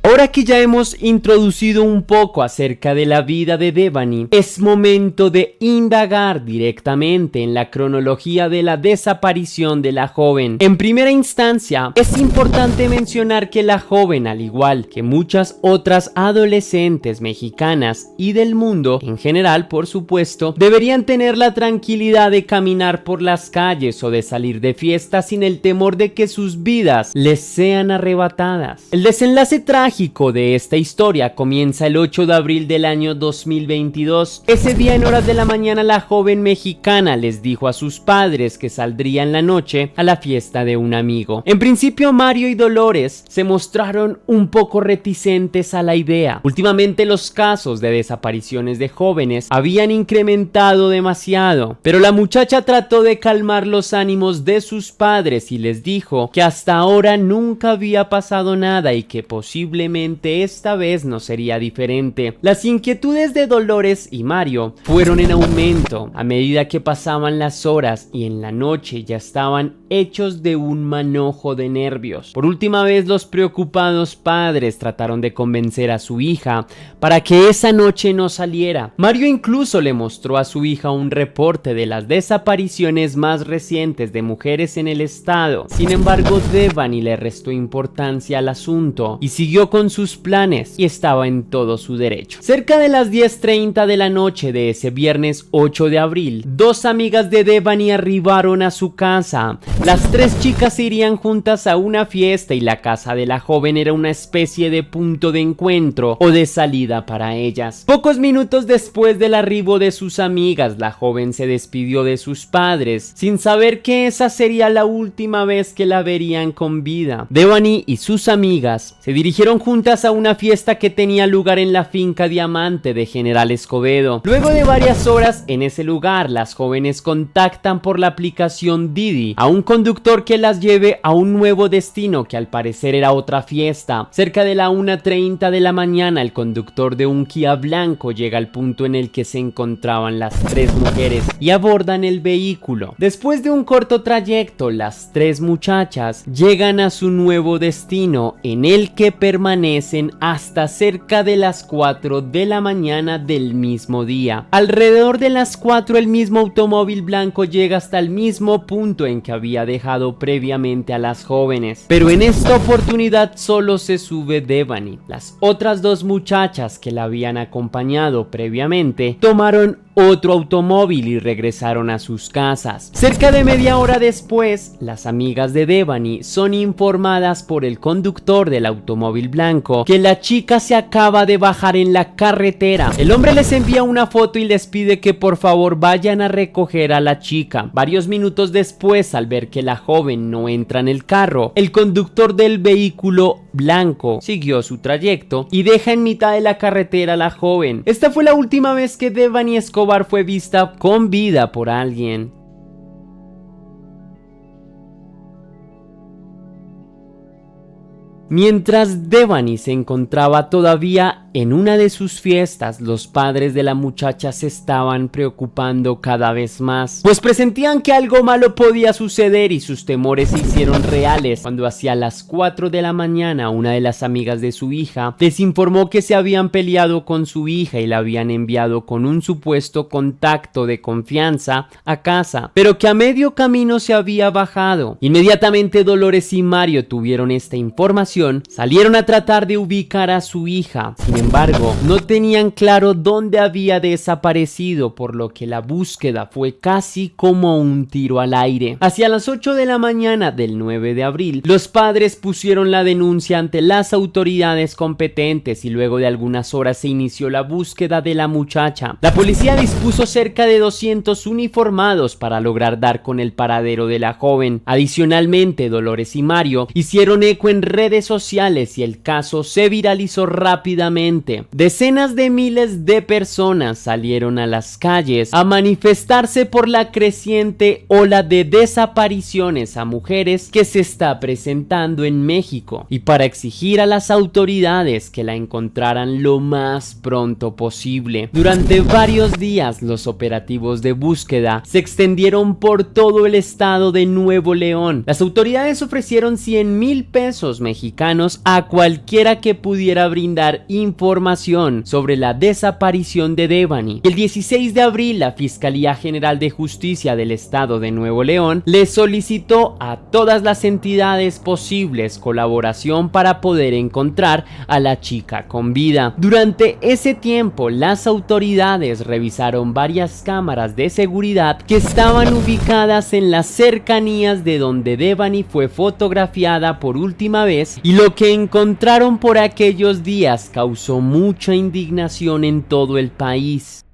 Ahora que ya hemos introducido un poco acerca de la vida de Devani, es momento de indagar directamente en la cronología de la desaparición de la joven. En primera instancia, es importante mencionar que la joven, al igual que muchas otras adolescentes mexicanas y del mundo en general, por supuesto, deberían tener la tranquilidad de caminar por las calles o de salir de fiesta sin el temor de que sus vidas les sean arrebatadas. El desenlace trágico de esta historia comienza el 8 de abril del año 2022. Ese día, en horas de la mañana, la joven mexicana les dijo a sus padres que saldría en la noche a la fiesta de un amigo. En principio, Mario y Dolores se mostraron un poco reticentes a la idea. Últimamente, los casos de desapariciones de jóvenes habían incrementado demasiado, pero la muchacha trató de calmar los ánimos de sus padres y les dijo que hasta ahora nunca había pasado nada y que posiblemente esta vez no sería diferente. Las inquietudes de Dolores y Mario fueron en aumento a medida que pasaban las horas y en la noche ya estaban hechos de un manojo de nervios. Por última vez, los preocupados padres trataron de convencer a su hija para que esa noche no saliera. Mario incluso le mostró a su hija un reporte de las desapariciones más recientes de mujeres en el estado. Sin embargo, Devani le restó importancia al asunto y siguió con sus planes, y estaba en todo su derecho. Cerca de las 10:30 de la noche de ese viernes 8 de abril, dos amigas de Devani arribaron a su casa. Las tres chicas irían juntas a una fiesta y la casa de la joven era una especie de punto de encuentro o de salida para ellas. Pocos minutos después del arribo de sus amigas, la joven se despidió de sus padres sin saber que esa sería la última vez que la verían con vida. Devani y sus amigas se dirigieron juntas a una fiesta que tenía lugar en la finca Diamante de General Escobedo. Luego de varias horas en ese lugar, las jóvenes contactan por la aplicación Didi a un conductor que las lleve a un nuevo destino que al parecer era otra fiesta. Cerca de la 1:30 de la mañana, el conductor de un Kia blanco llega al punto en el que se encontraban las tres mujeres y abordan el vehículo. Después de un corto trayecto, las tres muchachas llegan a su nuevo destino, en el que permanecen hasta cerca de las 4 de la mañana del mismo día. Alrededor de las 4, el mismo automóvil blanco llega hasta el mismo punto en que había dejado previamente a las jóvenes, pero en esta oportunidad solo se sube Devani. Las otras dos muchachas que la habían acompañado previamente tomaron otro automóvil y regresaron a sus casas. Cerca de media hora después, las amigas de Devani son informadas por el conductor del automóvil blanco que la chica se acaba de bajar en la carretera. El hombre les envía una foto y les pide que por favor vayan a recoger a la chica. Varios minutos después, al ver que la joven no entra en el carro, el conductor del vehículo blanco siguió su trayecto y deja en mitad de la carretera a la joven. Esta fue la última vez que Devani Escobar fue vista con vida por alguien. Mientras Devani se encontraba todavía en una de sus fiestas, los padres de la muchacha se estaban preocupando cada vez más, pues presentían que algo malo podía suceder y sus temores se hicieron reales cuando hacia las 4 de la mañana una de las amigas de su hija les informó que se habían peleado con su hija y la habían enviado con un supuesto contacto de confianza a casa, pero que a medio camino se había bajado. Inmediatamente Dolores y Mario tuvieron esta información, salieron a tratar de ubicar a su hija. Sin embargo, no tenían claro dónde había desaparecido, por lo que la búsqueda fue casi como un tiro al aire. Hacia las 8 de la mañana del 9 de abril, los padres pusieron la denuncia ante las autoridades competentes y luego de algunas horas se inició la búsqueda de la muchacha. La policía dispuso cerca de 200 uniformados para lograr dar con el paradero de la joven. Adicionalmente, Dolores y Mario hicieron eco en redes sociales y el caso se viralizó rápidamente. Decenas de miles de personas salieron a las calles a manifestarse por la creciente ola de desapariciones a mujeres que se está presentando en México y para exigir a las autoridades que la encontraran lo más pronto posible. Durante varios días, los operativos de búsqueda se extendieron por todo el estado de Nuevo León. Las autoridades ofrecieron 100,000 pesos mexicanos a cualquiera que pudiera brindar información sobre la desaparición de Devani. El 16 de abril, la Fiscalía General de Justicia del estado de Nuevo León le solicitó a todas las entidades posibles colaboración para poder encontrar a la chica con vida. Durante ese tiempo, las autoridades revisaron varias cámaras de seguridad que estaban ubicadas en las cercanías de donde Devani fue fotografiada por última vez, y lo que encontraron por aquellos días causó mucha indignación en todo el país.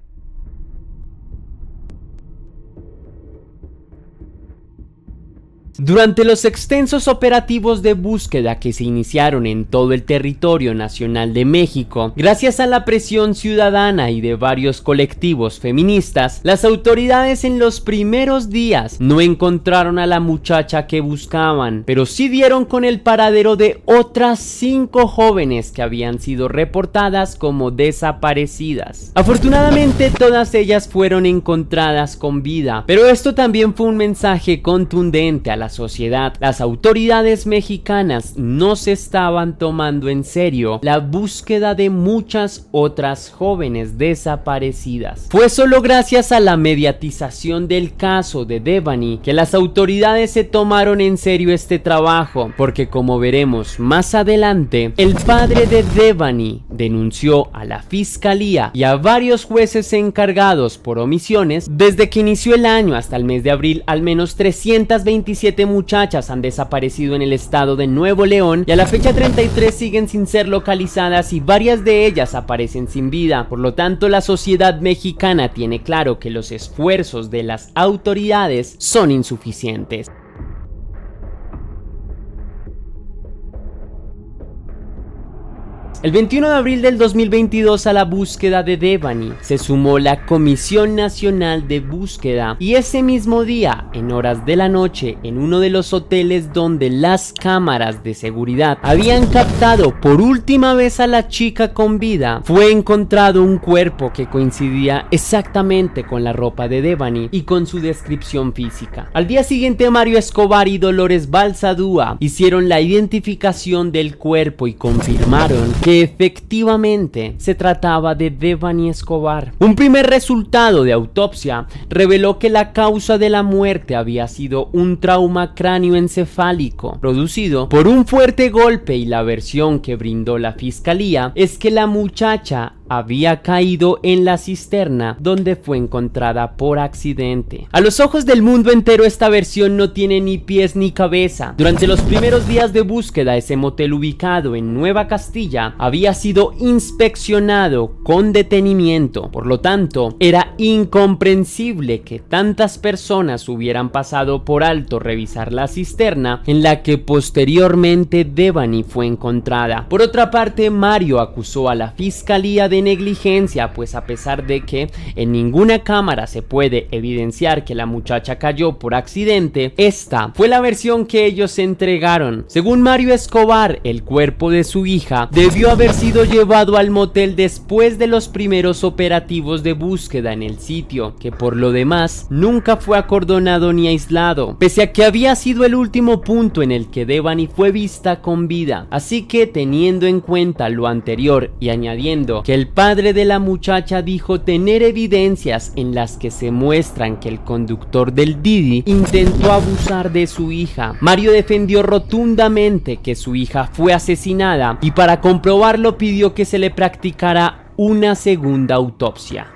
Durante los extensos operativos de búsqueda que se iniciaron en todo el territorio nacional de México, gracias a la presión ciudadana y de varios colectivos feministas, las autoridades en los primeros días no encontraron a la muchacha que buscaban, pero sí dieron con el paradero de otras 5 jóvenes que habían sido reportadas como desaparecidas. Afortunadamente, todas ellas fueron encontradas con vida, pero esto también fue un mensaje contundente a la sociedad. Las autoridades mexicanas no se estaban tomando en serio la búsqueda de muchas otras jóvenes desaparecidas. Fue solo gracias a la mediatización del caso de Devani que las autoridades se tomaron en serio este trabajo, porque como veremos más adelante, el padre de Devani denunció a la fiscalía y a varios jueces encargados por omisiones. Desde que inició el año hasta el mes de abril, al menos 327 muchachas han desaparecido en el estado de Nuevo León y a la fecha 33 siguen sin ser localizadas y varias de ellas aparecen sin vida. Por lo tanto, la sociedad mexicana tiene claro que los esfuerzos de las autoridades son insuficientes. El 21 de abril del 2022 a la búsqueda de Devani se sumó la Comisión Nacional de Búsqueda y ese mismo día, en horas de la noche, en uno de los hoteles donde las cámaras de seguridad habían captado por última vez a la chica con vida, fue encontrado un cuerpo que coincidía exactamente con la ropa de Devani y con su descripción física. Al día siguiente, Mario Escobar y Dolores Balsadúa hicieron la identificación del cuerpo y confirmaron que efectivamente se trataba de Devani Escobar. Un primer resultado de autopsia reveló que la causa de la muerte había sido un trauma cráneoencefálico producido por un fuerte golpe, y la versión que brindó la fiscalía es que la muchacha había caído en la cisterna donde fue encontrada por accidente. A los ojos del mundo entero, esta versión no tiene ni pies ni cabeza. Durante los primeros días de búsqueda, ese motel ubicado en Nueva Castilla había sido inspeccionado con detenimiento. Por lo tanto, era incomprensible que tantas personas hubieran pasado por alto revisar la cisterna en la que posteriormente Devani fue encontrada. Por otra parte, Mario acusó a la fiscalía de de negligencia, pues a pesar de que en ninguna cámara se puede evidenciar que la muchacha cayó por accidente, esta fue la versión que ellos entregaron. Según Mario Escobar, el cuerpo de su hija debió haber sido llevado al motel después de los primeros operativos de búsqueda en el sitio, que por lo demás nunca fue acordonado ni aislado, pese a que había sido el último punto en el que Devani fue vista con vida. Así que, teniendo en cuenta lo anterior y añadiendo que el padre de la muchacha dijo tener evidencias en las que se muestran que el conductor del Didi intentó abusar de su hija, Mario defendió rotundamente que su hija fue asesinada y para comprobarlo pidió que se le practicara una segunda autopsia.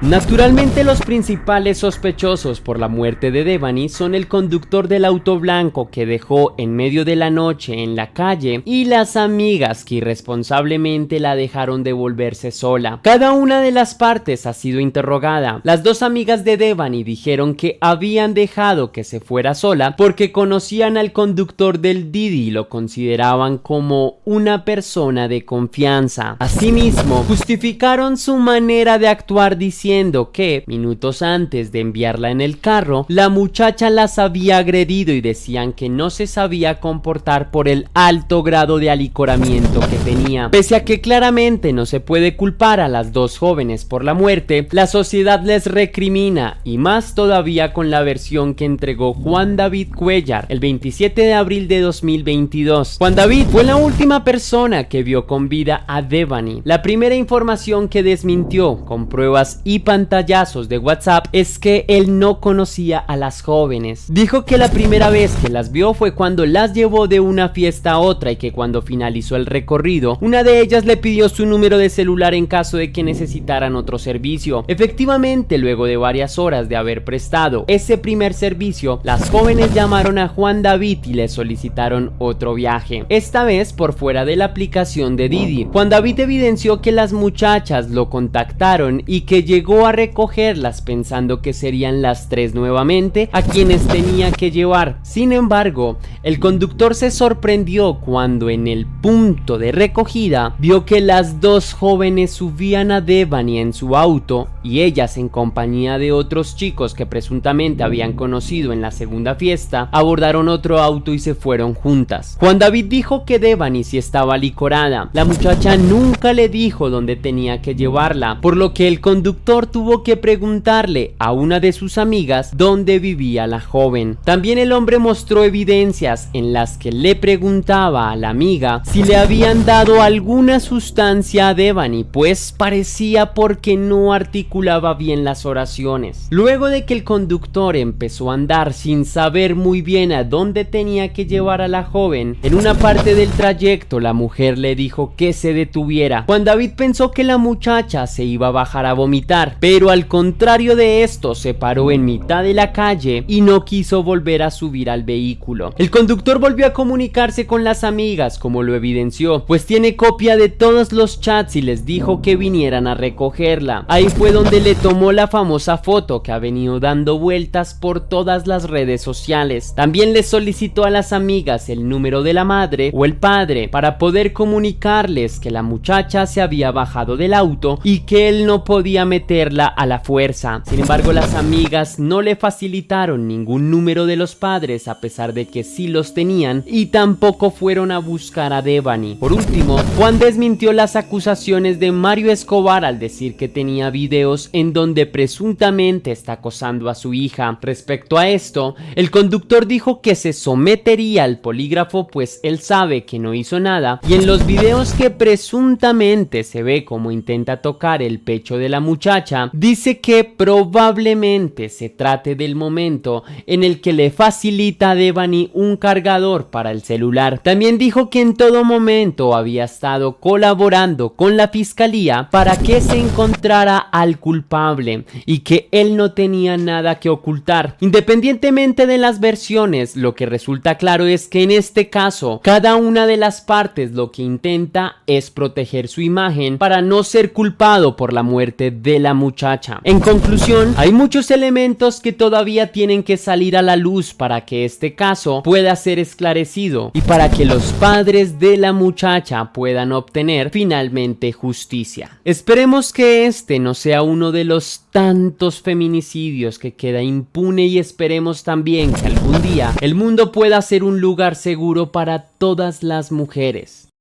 Naturalmente, los principales sospechosos por la muerte de Devani son el conductor del auto blanco que dejó en medio de la noche en la calle y las amigas que irresponsablemente la dejaron devolverse sola. Cada una de las partes ha sido interrogada. Las dos amigas de Devani dijeron que habían dejado que se fuera sola porque conocían al conductor del Didi y lo consideraban como una persona de confianza. Asimismo, justificaron su manera de actuar diciendo que minutos antes de enviarla en el carro, la muchacha las había agredido y decían que no se sabía comportar por el alto grado de alicoramiento que tenía. Pese a que claramente no se puede culpar a las dos jóvenes por la muerte, la sociedad les recrimina, y más todavía con la versión que entregó Juan David Cuellar el 27 de abril de 2022. Juan David fue la última persona que vio con vida a Devani. La primera información que desmintió con pruebas y pantallazos de WhatsApp es que él no conocía a las jóvenes. Dijo que la primera vez que las vio fue cuando las llevó de una fiesta a otra y que cuando finalizó el recorrido, una de ellas le pidió su número de celular en caso de que necesitaran otro servicio. Efectivamente, luego de varias horas de haber prestado ese primer servicio, las jóvenes llamaron a Juan David y le solicitaron otro viaje, esta vez por fuera de la aplicación de Didi. Juan David evidenció que las muchachas lo contactaron y que llegó a recogerlas pensando que serían las tres nuevamente a quienes tenía que llevar. Sin embargo, el conductor se sorprendió cuando en el punto de recogida vio que las dos jóvenes subían a Devani en su auto y ellas, en compañía de otros chicos que presuntamente habían conocido en la segunda fiesta, abordaron otro auto y se fueron juntas. Juan David dijo que Devani sí estaba licorada. La muchacha nunca le dijo dónde tenía que llevarla, por lo que el conductor tuvo que preguntarle a una de sus amigas dónde vivía la joven. También el hombre mostró evidencias en las que le preguntaba a la amiga si le habían dado alguna sustancia a Devani, pues parecía porque no articulaba bien las oraciones. Luego de que el conductor empezó a andar sin saber muy bien a dónde tenía que llevar a la joven, en una parte del trayecto la mujer le dijo que se detuviera. Juan David pensó que la muchacha se iba a bajar a vomitar, pero al contrario de esto se paró en mitad de la calle y no quiso volver a subir al vehículo. El conductor volvió a comunicarse con las amigas, como lo evidenció, pues tiene copia de todos los chats y les dijo que vinieran a recogerla. Ahí fue donde le tomó la famosa foto que ha venido dando vueltas por todas las redes sociales. También les solicitó a las amigas el número de la madre o el padre para poder comunicarles que la muchacha se había bajado del auto y que él no podía meterla a la fuerza. Sin embargo, las amigas no le facilitaron ningún número de los padres a pesar de que sí los tenían, y tampoco fueron a buscar a Devani. Por último, Juan desmintió las acusaciones de Mario Escobar al decir que tenía videos en donde presuntamente está acosando a su hija. Respecto a esto, el conductor dijo que se sometería al polígrafo pues él sabe que no hizo nada, y en los videos que presuntamente se ve como intenta tocar el pecho de la muchacha, dice que probablemente se trate del momento en el que le facilita a Devani un cargador para el celular. También dijo que en todo momento había estado colaborando con la fiscalía para que se encontrara al culpable y que él no tenía nada que ocultar. Independientemente de las versiones, lo que resulta claro es que en este caso cada una de las partes lo que intenta es proteger su imagen para no ser culpado por la muerte de la la muchacha. En conclusión, hay muchos elementos que todavía tienen que salir a la luz para que este caso pueda ser esclarecido y para que los padres de la muchacha puedan obtener finalmente justicia. Esperemos que este no sea uno de los tantos feminicidios que queda impune y esperemos también que algún día el mundo pueda ser un lugar seguro para todas las mujeres.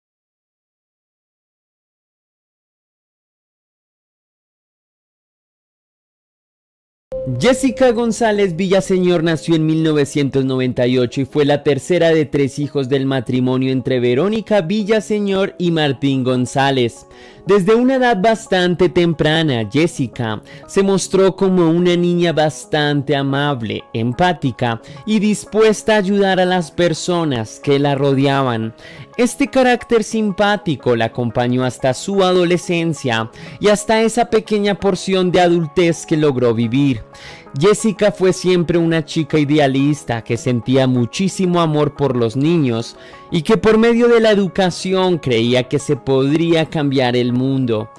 Jessica González Villaseñor nació en 1998 y fue la tercera de 3 hijos del matrimonio entre Verónica Villaseñor y Martín González. Desde una edad bastante temprana, Jessica se mostró como una niña bastante amable, empática y dispuesta a ayudar a las personas que la rodeaban. Este carácter simpático la acompañó hasta su adolescencia y hasta esa pequeña porción de adultez que logró vivir. Jessica fue siempre una chica idealista que sentía muchísimo amor por los niños y que por medio de la educación creía que se podría cambiar el mundo.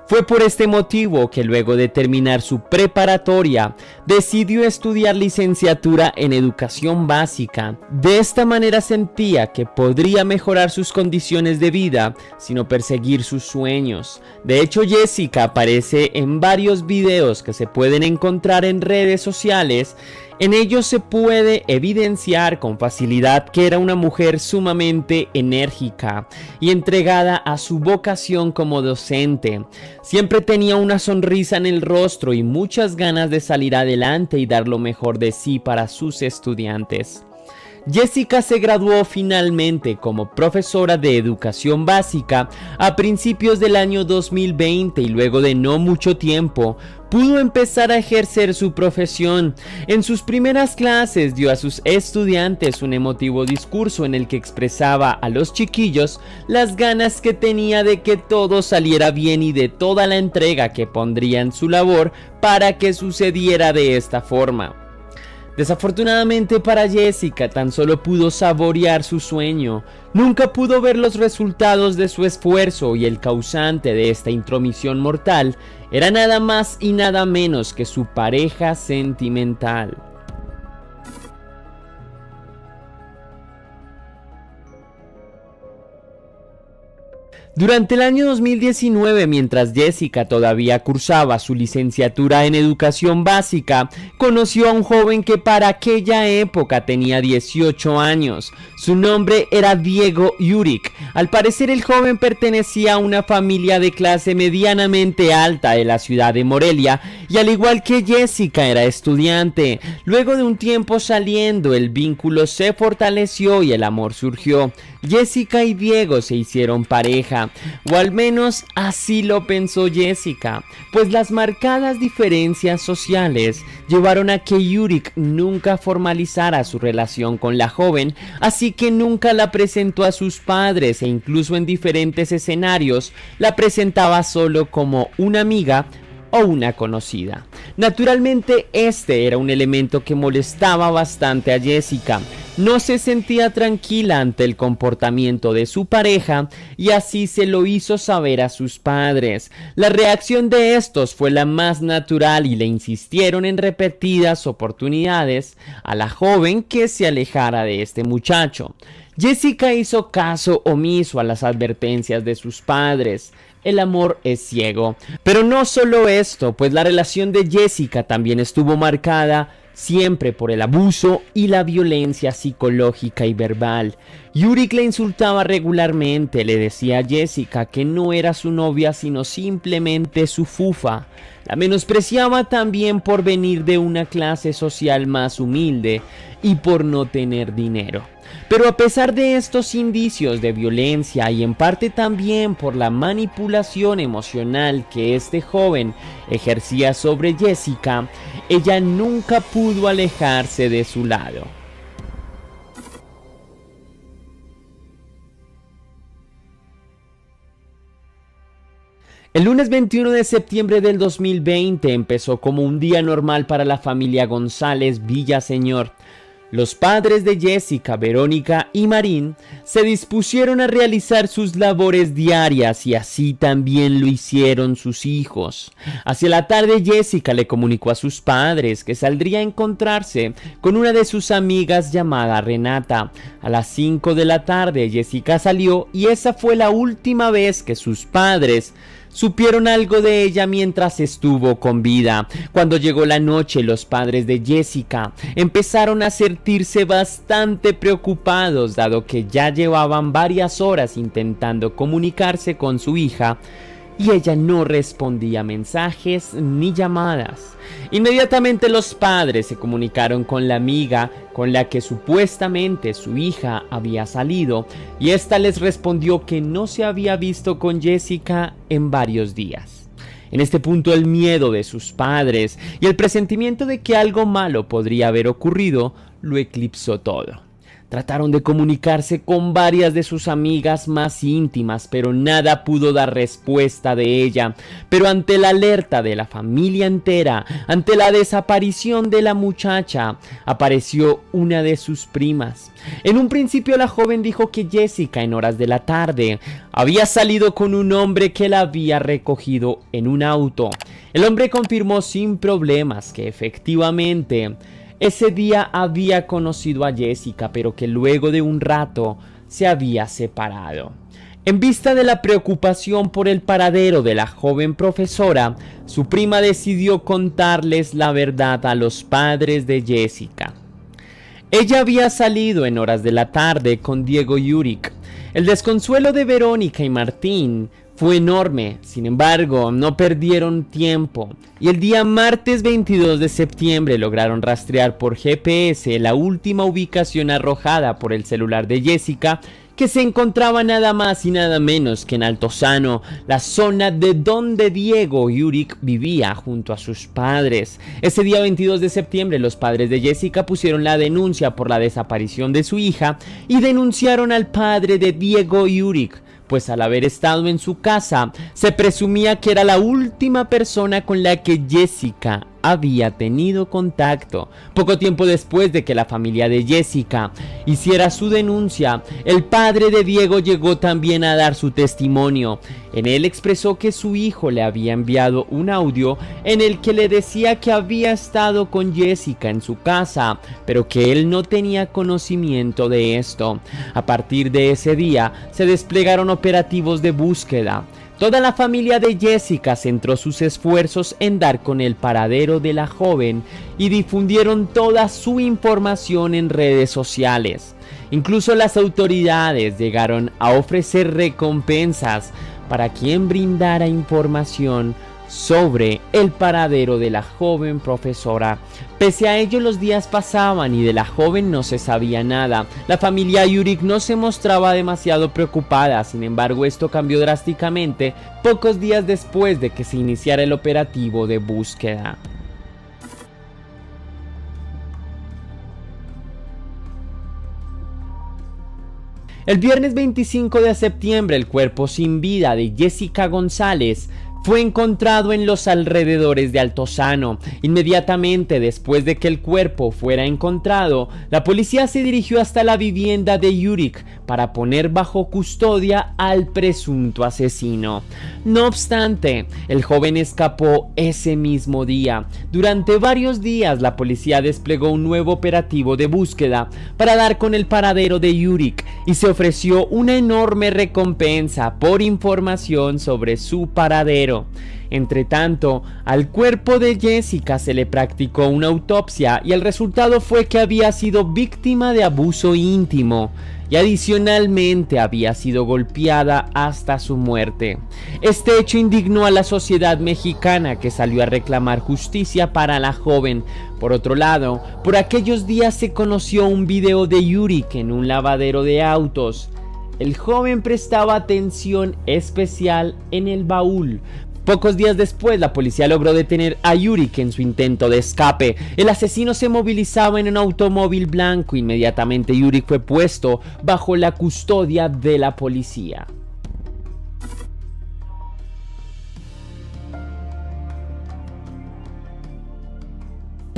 Fue por este motivo que luego de terminar su preparatoria decidió estudiar licenciatura en educación básica. De esta manera sentía que podría mejorar sus condiciones de vida sino perseguir sus sueños. De hecho, Jessica aparece en varios videos que se pueden encontrar en redes sociales. En ellos se puede evidenciar con facilidad que era una mujer sumamente enérgica y entregada a su vocación como docente. Siempre tenía una sonrisa en el rostro y muchas ganas de salir adelante y dar lo mejor de sí para sus estudiantes. Jessica se graduó finalmente como profesora de educación básica a principios del año 2020 y luego de no mucho tiempo pudo empezar a ejercer su profesión. En sus primeras clases dio a sus estudiantes un emotivo discurso en el que expresaba a los chiquillos las ganas que tenía de que todo saliera bien y de toda la entrega que pondría en su labor para que sucediera de esta forma. Desafortunadamente para Jessica tan solo pudo saborear su sueño, nunca pudo ver los resultados de su esfuerzo y el causante de esta intromisión mortal era nada más y nada menos que su pareja sentimental. Durante el año 2019, mientras Jessica todavía cursaba su licenciatura en educación básica, conoció a un joven que para aquella época tenía 18 años. Su nombre era Diego Yurik. Al parecer el joven pertenecía a una familia de clase medianamente alta de la ciudad de Morelia y al igual que Jessica era estudiante. Luego de un tiempo saliendo, el vínculo se fortaleció y el amor surgió. Jessica y Diego se hicieron pareja, o al menos así lo pensó Jessica, pues las marcadas diferencias sociales llevaron a que Yurik nunca formalizara su relación con la joven, así que nunca la presentó a sus padres e incluso en diferentes escenarios la presentaba solo como una amiga o una conocida. Naturalmente este era un elemento que molestaba bastante a Jessica. No se sentía tranquila ante el comportamiento de su pareja y así se lo hizo saber a sus padres. La reacción de estos fue la más natural y le insistieron en repetidas oportunidades a la joven que se alejara de este muchacho. Jessica hizo caso omiso a las advertencias de sus padres. El amor es ciego. Pero no solo esto, pues la relación de Jessica también estuvo marcada siempre por el abuso y la violencia psicológica y verbal. Yurik le insultaba regularmente, le decía a Jessica que no era su novia sino simplemente su fufa. La menospreciaba también por venir de una clase social más humilde y por no tener dinero. Pero a pesar de estos indicios de violencia y en parte también por la manipulación emocional que este joven ejercía sobre Jessica, ella nunca pudo alejarse de su lado. El lunes 21 de septiembre del 2020 empezó como un día normal para la familia González Villaseñor. Los padres de Jessica, Verónica y Marín se dispusieron a realizar sus labores diarias y así también lo hicieron sus hijos. Hacia la tarde Jessica le comunicó a sus padres que saldría a encontrarse con una de sus amigas llamada Renata. A las 5 de la tarde Jessica salió y esa fue la última vez que sus padres supieron algo de ella mientras estuvo con vida. Cuando llegó la noche, los padres de Jessica empezaron a sentirse bastante preocupados, dado que ya llevaban varias horas intentando comunicarse con su hija y ella no respondía mensajes ni llamadas. Inmediatamente los padres se comunicaron con la amiga con la que supuestamente su hija había salido y esta les respondió que no se había visto con Jessica en varios días. En este punto el miedo de sus padres y el presentimiento de que algo malo podría haber ocurrido lo eclipsó todo. Trataron de comunicarse con varias de sus amigas más íntimas, pero nada pudo dar respuesta de ella. Pero ante la alerta de la familia entera, ante la desaparición de la muchacha, apareció una de sus primas. En un principio la joven dijo que Jessica en horas de la tarde había salido con un hombre que la había recogido en un auto. El hombre confirmó sin problemas que efectivamente ese día había conocido a Jessica, pero que luego de un rato se había separado. En vista de la preocupación por el paradero de la joven profesora, su prima decidió contarles la verdad a los padres de Jessica. Ella había salido en horas de la tarde con Diego Jurek. El desconsuelo de Verónica y Martín fue enorme, sin embargo, no perdieron tiempo y el día martes 22 de septiembre lograron rastrear por GPS la última ubicación arrojada por el celular de Jessica, que se encontraba nada más y nada menos que en Altozano, la zona de donde Diego Jurek vivía junto a sus padres. Ese día 22 de septiembre los padres de Jessica pusieron la denuncia por la desaparición de su hija y denunciaron al padre de Diego Jurek, pues al haber estado en su casa, se presumía que era la última persona con la que Jessica había tenido contacto. Poco tiempo después de que la familia de Jessica hiciera su denuncia, el padre de Diego llegó también a dar su testimonio. En él expresó que su hijo le había enviado un audio en el que le decía que había estado con Jessica en su casa, pero que él no tenía conocimiento de esto. A partir de ese día se desplegaron operativos de búsqueda. Toda la familia de Jessica centró sus esfuerzos en dar con el paradero de la joven y difundieron toda su información en redes sociales. Incluso las autoridades llegaron a ofrecer recompensas para quien brindara información sobre el paradero de la joven profesora. Pese a ello, los días pasaban y de la joven no se sabía nada. La familia Jurek no se mostraba demasiado preocupada, sin embargo esto cambió drásticamente pocos días después de que se iniciara el operativo de búsqueda. El viernes 25 de septiembre el cuerpo sin vida de Jessica González fue encontrado en los alrededores de Altozano. Inmediatamente después de que el cuerpo fuera encontrado, la policía se dirigió hasta la vivienda de Jurek para poner bajo custodia al presunto asesino. No obstante, el joven escapó ese mismo día. Durante varios días la policía desplegó un nuevo operativo de búsqueda para dar con el paradero de Jurek y se ofreció una enorme recompensa por información sobre su paradero. Entre tanto, al cuerpo de Jessica se le practicó una autopsia y el resultado fue que había sido víctima de abuso íntimo y adicionalmente había sido golpeada hasta su muerte. Este hecho indignó a la sociedad mexicana, que salió a reclamar justicia para la joven. Por otro lado, por aquellos días se conoció un video de Jurek en un lavadero de autos. El joven prestaba atención especial en el baúl. Pocos días después, la policía logró detener a Jurek en su intento de escape. El asesino se movilizaba en un automóvil blanco. Inmediatamente Jurek fue puesto bajo la custodia de la policía.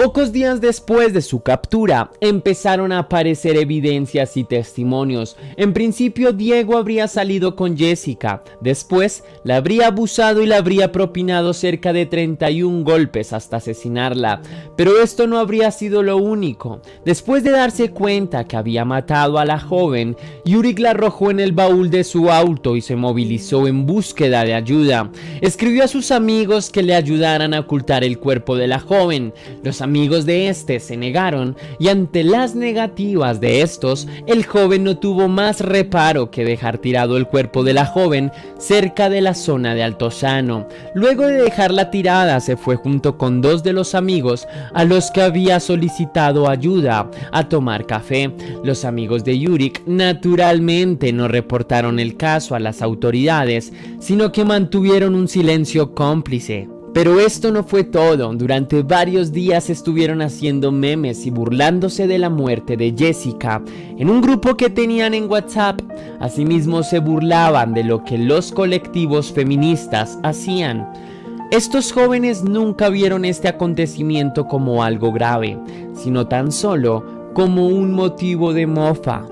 Pocos días después de su captura, empezaron a aparecer evidencias y testimonios. En principio, Diego habría salido con Jessica. Después, la habría abusado y la habría propinado cerca de 31 golpes hasta asesinarla. Pero esto no habría sido lo único. Después de darse cuenta que había matado a la joven, Yurik la arrojó en el baúl de su auto y se movilizó en búsqueda de ayuda. Escribió a sus amigos que le ayudaran a ocultar el cuerpo de la joven. Los amigos de este se negaron y ante las negativas de estos, el joven no tuvo más reparo que dejar tirado el cuerpo de la joven cerca de la zona de Altozano. Luego de dejarla tirada, se fue junto con 2 de los amigos a los que había solicitado ayuda a tomar café. Los amigos de Yurik naturalmente no reportaron el caso a las autoridades, sino que mantuvieron un silencio cómplice. Pero esto no fue todo. Durante varios días estuvieron haciendo memes y burlándose de la muerte de Jessica en un grupo que tenían en WhatsApp. Asimismo se burlaban de lo que los colectivos feministas hacían. Estos jóvenes nunca vieron este acontecimiento como algo grave, sino tan solo como un motivo de mofa.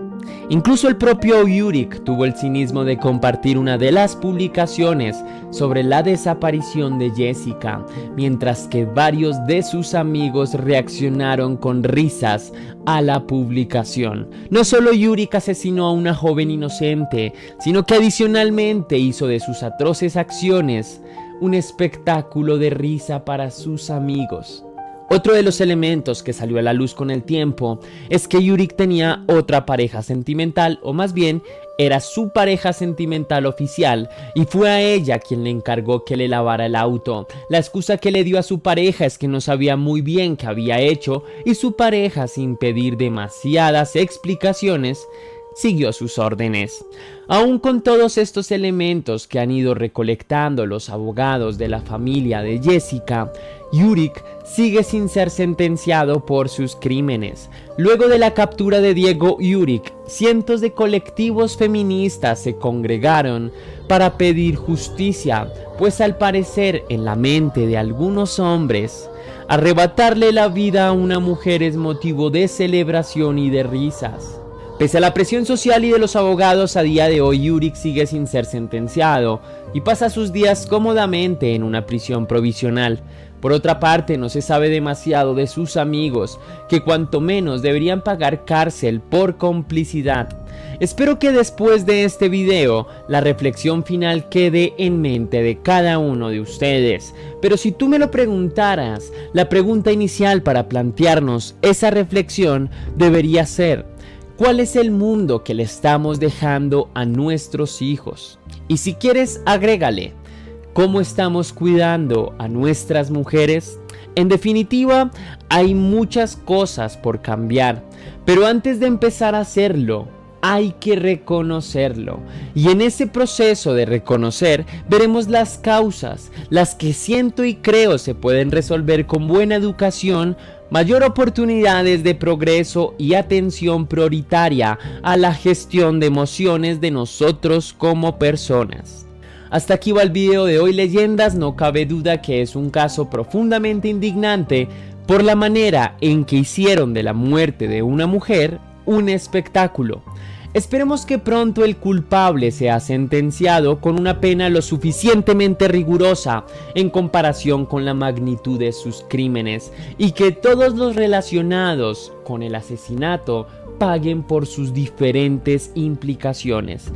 Incluso el propio Yurik tuvo el cinismo de compartir una de las publicaciones sobre la desaparición de Jessica, mientras que varios de sus amigos reaccionaron con risas a la publicación. No solo Yurik asesinó a una joven inocente, sino que adicionalmente hizo de sus atroces acciones un espectáculo de risa para sus amigos. Otro de los elementos que salió a la luz con el tiempo es que Yurik tenía otra pareja sentimental, o más bien era su pareja sentimental oficial, y fue a ella quien le encargó que le lavara el auto. La excusa que le dio a su pareja es que no sabía muy bien qué había hecho, y su pareja, sin pedir demasiadas explicaciones, siguió sus órdenes. Aún con todos estos elementos que han ido recolectando los abogados de la familia de Jessica, Yurik sigue sin ser sentenciado por sus crímenes. Luego de la captura de Diego Yurik, cientos de colectivos feministas se congregaron para pedir justicia, pues al parecer en la mente de algunos hombres, arrebatarle la vida a una mujer es motivo de celebración y de risas. Pese a la presión social y de los abogados, a día de hoy Yurik sigue sin ser sentenciado y pasa sus días cómodamente en una prisión provisional. Por otra parte, no se sabe demasiado de sus amigos, que cuanto menos deberían pagar cárcel por complicidad. Espero que después de este video, la reflexión final quede en mente de cada uno de ustedes. Pero si tú me lo preguntaras, la pregunta inicial para plantearnos esa reflexión debería ser: ¿cuál es el mundo que le estamos dejando a nuestros hijos? Y si quieres, agrégale: ¿cómo estamos cuidando a nuestras mujeres? En definitiva, hay muchas cosas por cambiar, pero antes de empezar a hacerlo, hay que reconocerlo. Y en ese proceso de reconocer, veremos las causas, las que siento y creo se pueden resolver con buena educación, mayor oportunidades de progreso y atención prioritaria a la gestión de emociones de nosotros como personas. Hasta aquí va el video de hoy, leyendas. No cabe duda que es un caso profundamente indignante por la manera en que hicieron de la muerte de una mujer un espectáculo. Esperemos que pronto el culpable sea sentenciado con una pena lo suficientemente rigurosa en comparación con la magnitud de sus crímenes, y que todos los relacionados con el asesinato paguen por sus diferentes implicaciones.